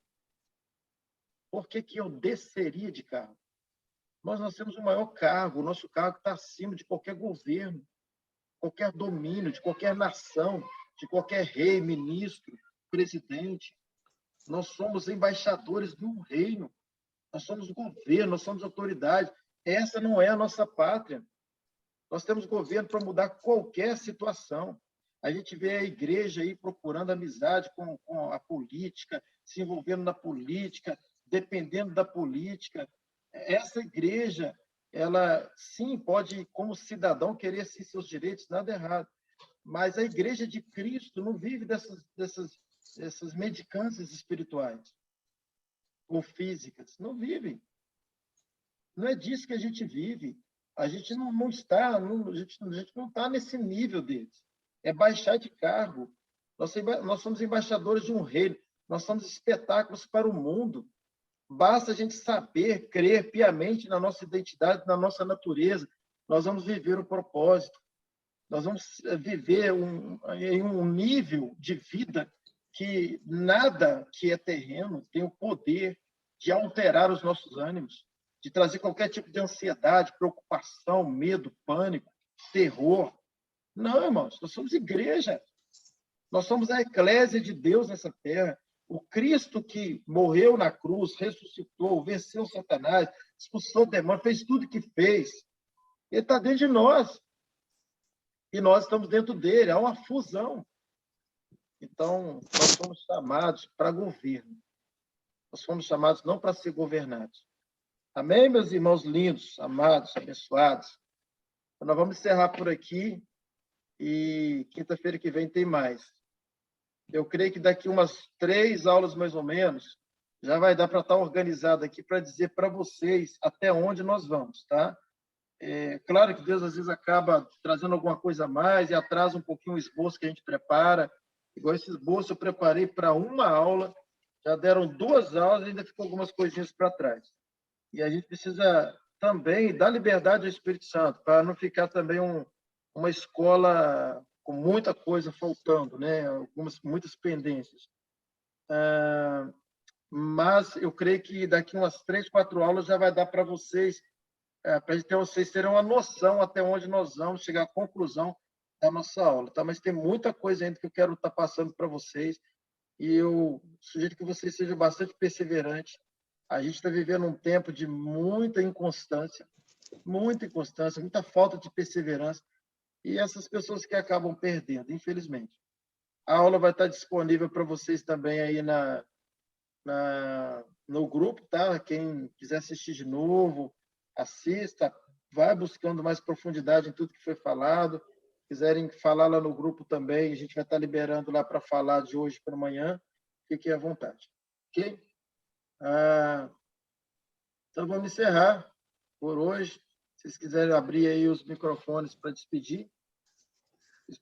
Por que eu desceria de cargo? Nós temos o maior cargo, o nosso cargo está acima de qualquer governo, qualquer domínio, de qualquer nação, de qualquer rei, ministro, presidente. Nós somos embaixadores de um reino, nós somos governo, nós somos autoridade. Essa não é a nossa pátria. Nós temos governo para mudar qualquer situação. A gente vê a igreja aí procurando amizade com a política, se envolvendo na política, dependendo da política. Essa igreja, ela sim pode, como cidadão, querer sim, seus direitos, nada errado. Mas a igreja de Cristo não vive dessas medicâncias espirituais ou físicas. Não vive. Não é disso que a gente vive. A gente não está, a gente não está nesse nível deles. É baixar de cargo. Nós somos embaixadores de um reino. Nós somos espetáculos para o mundo. Basta a gente saber, crer piamente na nossa identidade, na nossa natureza. Nós vamos viver o propósito. Nós vamos viver em um nível de vida que nada que é terreno tem o poder de alterar os nossos ânimos, de trazer qualquer tipo de ansiedade, preocupação, medo, pânico, terror. Não, irmãos, nós somos igreja. Nós somos a eclésia de Deus nessa terra. O Cristo que morreu na cruz, ressuscitou, venceu Satanás, expulsou o demônio, fez tudo o que fez. Ele está dentro de nós. E nós estamos dentro dele. Há uma fusão. Então, nós somos chamados para governo. Nós fomos chamados não para ser governados. Amém, meus irmãos lindos, amados, abençoados? Então, nós vamos encerrar por aqui e quinta-feira que vem tem mais. Eu creio que daqui umas 3 aulas, mais ou menos, já vai dar para estar organizado aqui para dizer para vocês até onde nós vamos, tá? Claro que Deus, às vezes, acaba trazendo alguma coisa a mais e atrasa um pouquinho o esboço que a gente prepara. Igual esse esboço eu preparei para uma aula, já deram 2 aulas e ainda ficou algumas coisinhas para trás. E a gente precisa também dar liberdade ao Espírito Santo, para não ficar também uma escola com muita coisa faltando, né? Muitas pendências. Mas eu creio que daqui umas 3, 4 aulas já vai dar para vocês, para vocês terem uma noção até onde nós vamos chegar à conclusão da nossa aula. Tá? Mas tem muita coisa ainda que eu quero estar passando para vocês e eu sugiro que vocês sejam bastante perseverantes. A gente está vivendo um tempo de muita inconstância, muita falta de perseverança, e essas pessoas que acabam perdendo, infelizmente. A aula vai estar disponível para vocês também aí no grupo, tá? Quem quiser assistir de novo, assista, vai buscando mais profundidade em tudo que foi falado. Quiserem falar lá no grupo também, a gente vai estar liberando lá para falar de hoje para amanhã. Fiquem à vontade. Ok? Então, vamos encerrar por hoje. Se vocês quiserem abrir aí os microfones para despedir.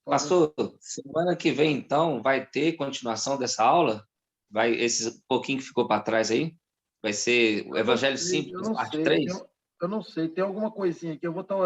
Pastor, semana que vem, então, vai ter continuação dessa aula? Vai, esse pouquinho que ficou para trás aí? Vai ser o Evangelho Simples, parte 3? Eu não sei, tem alguma coisinha aqui, eu vou estar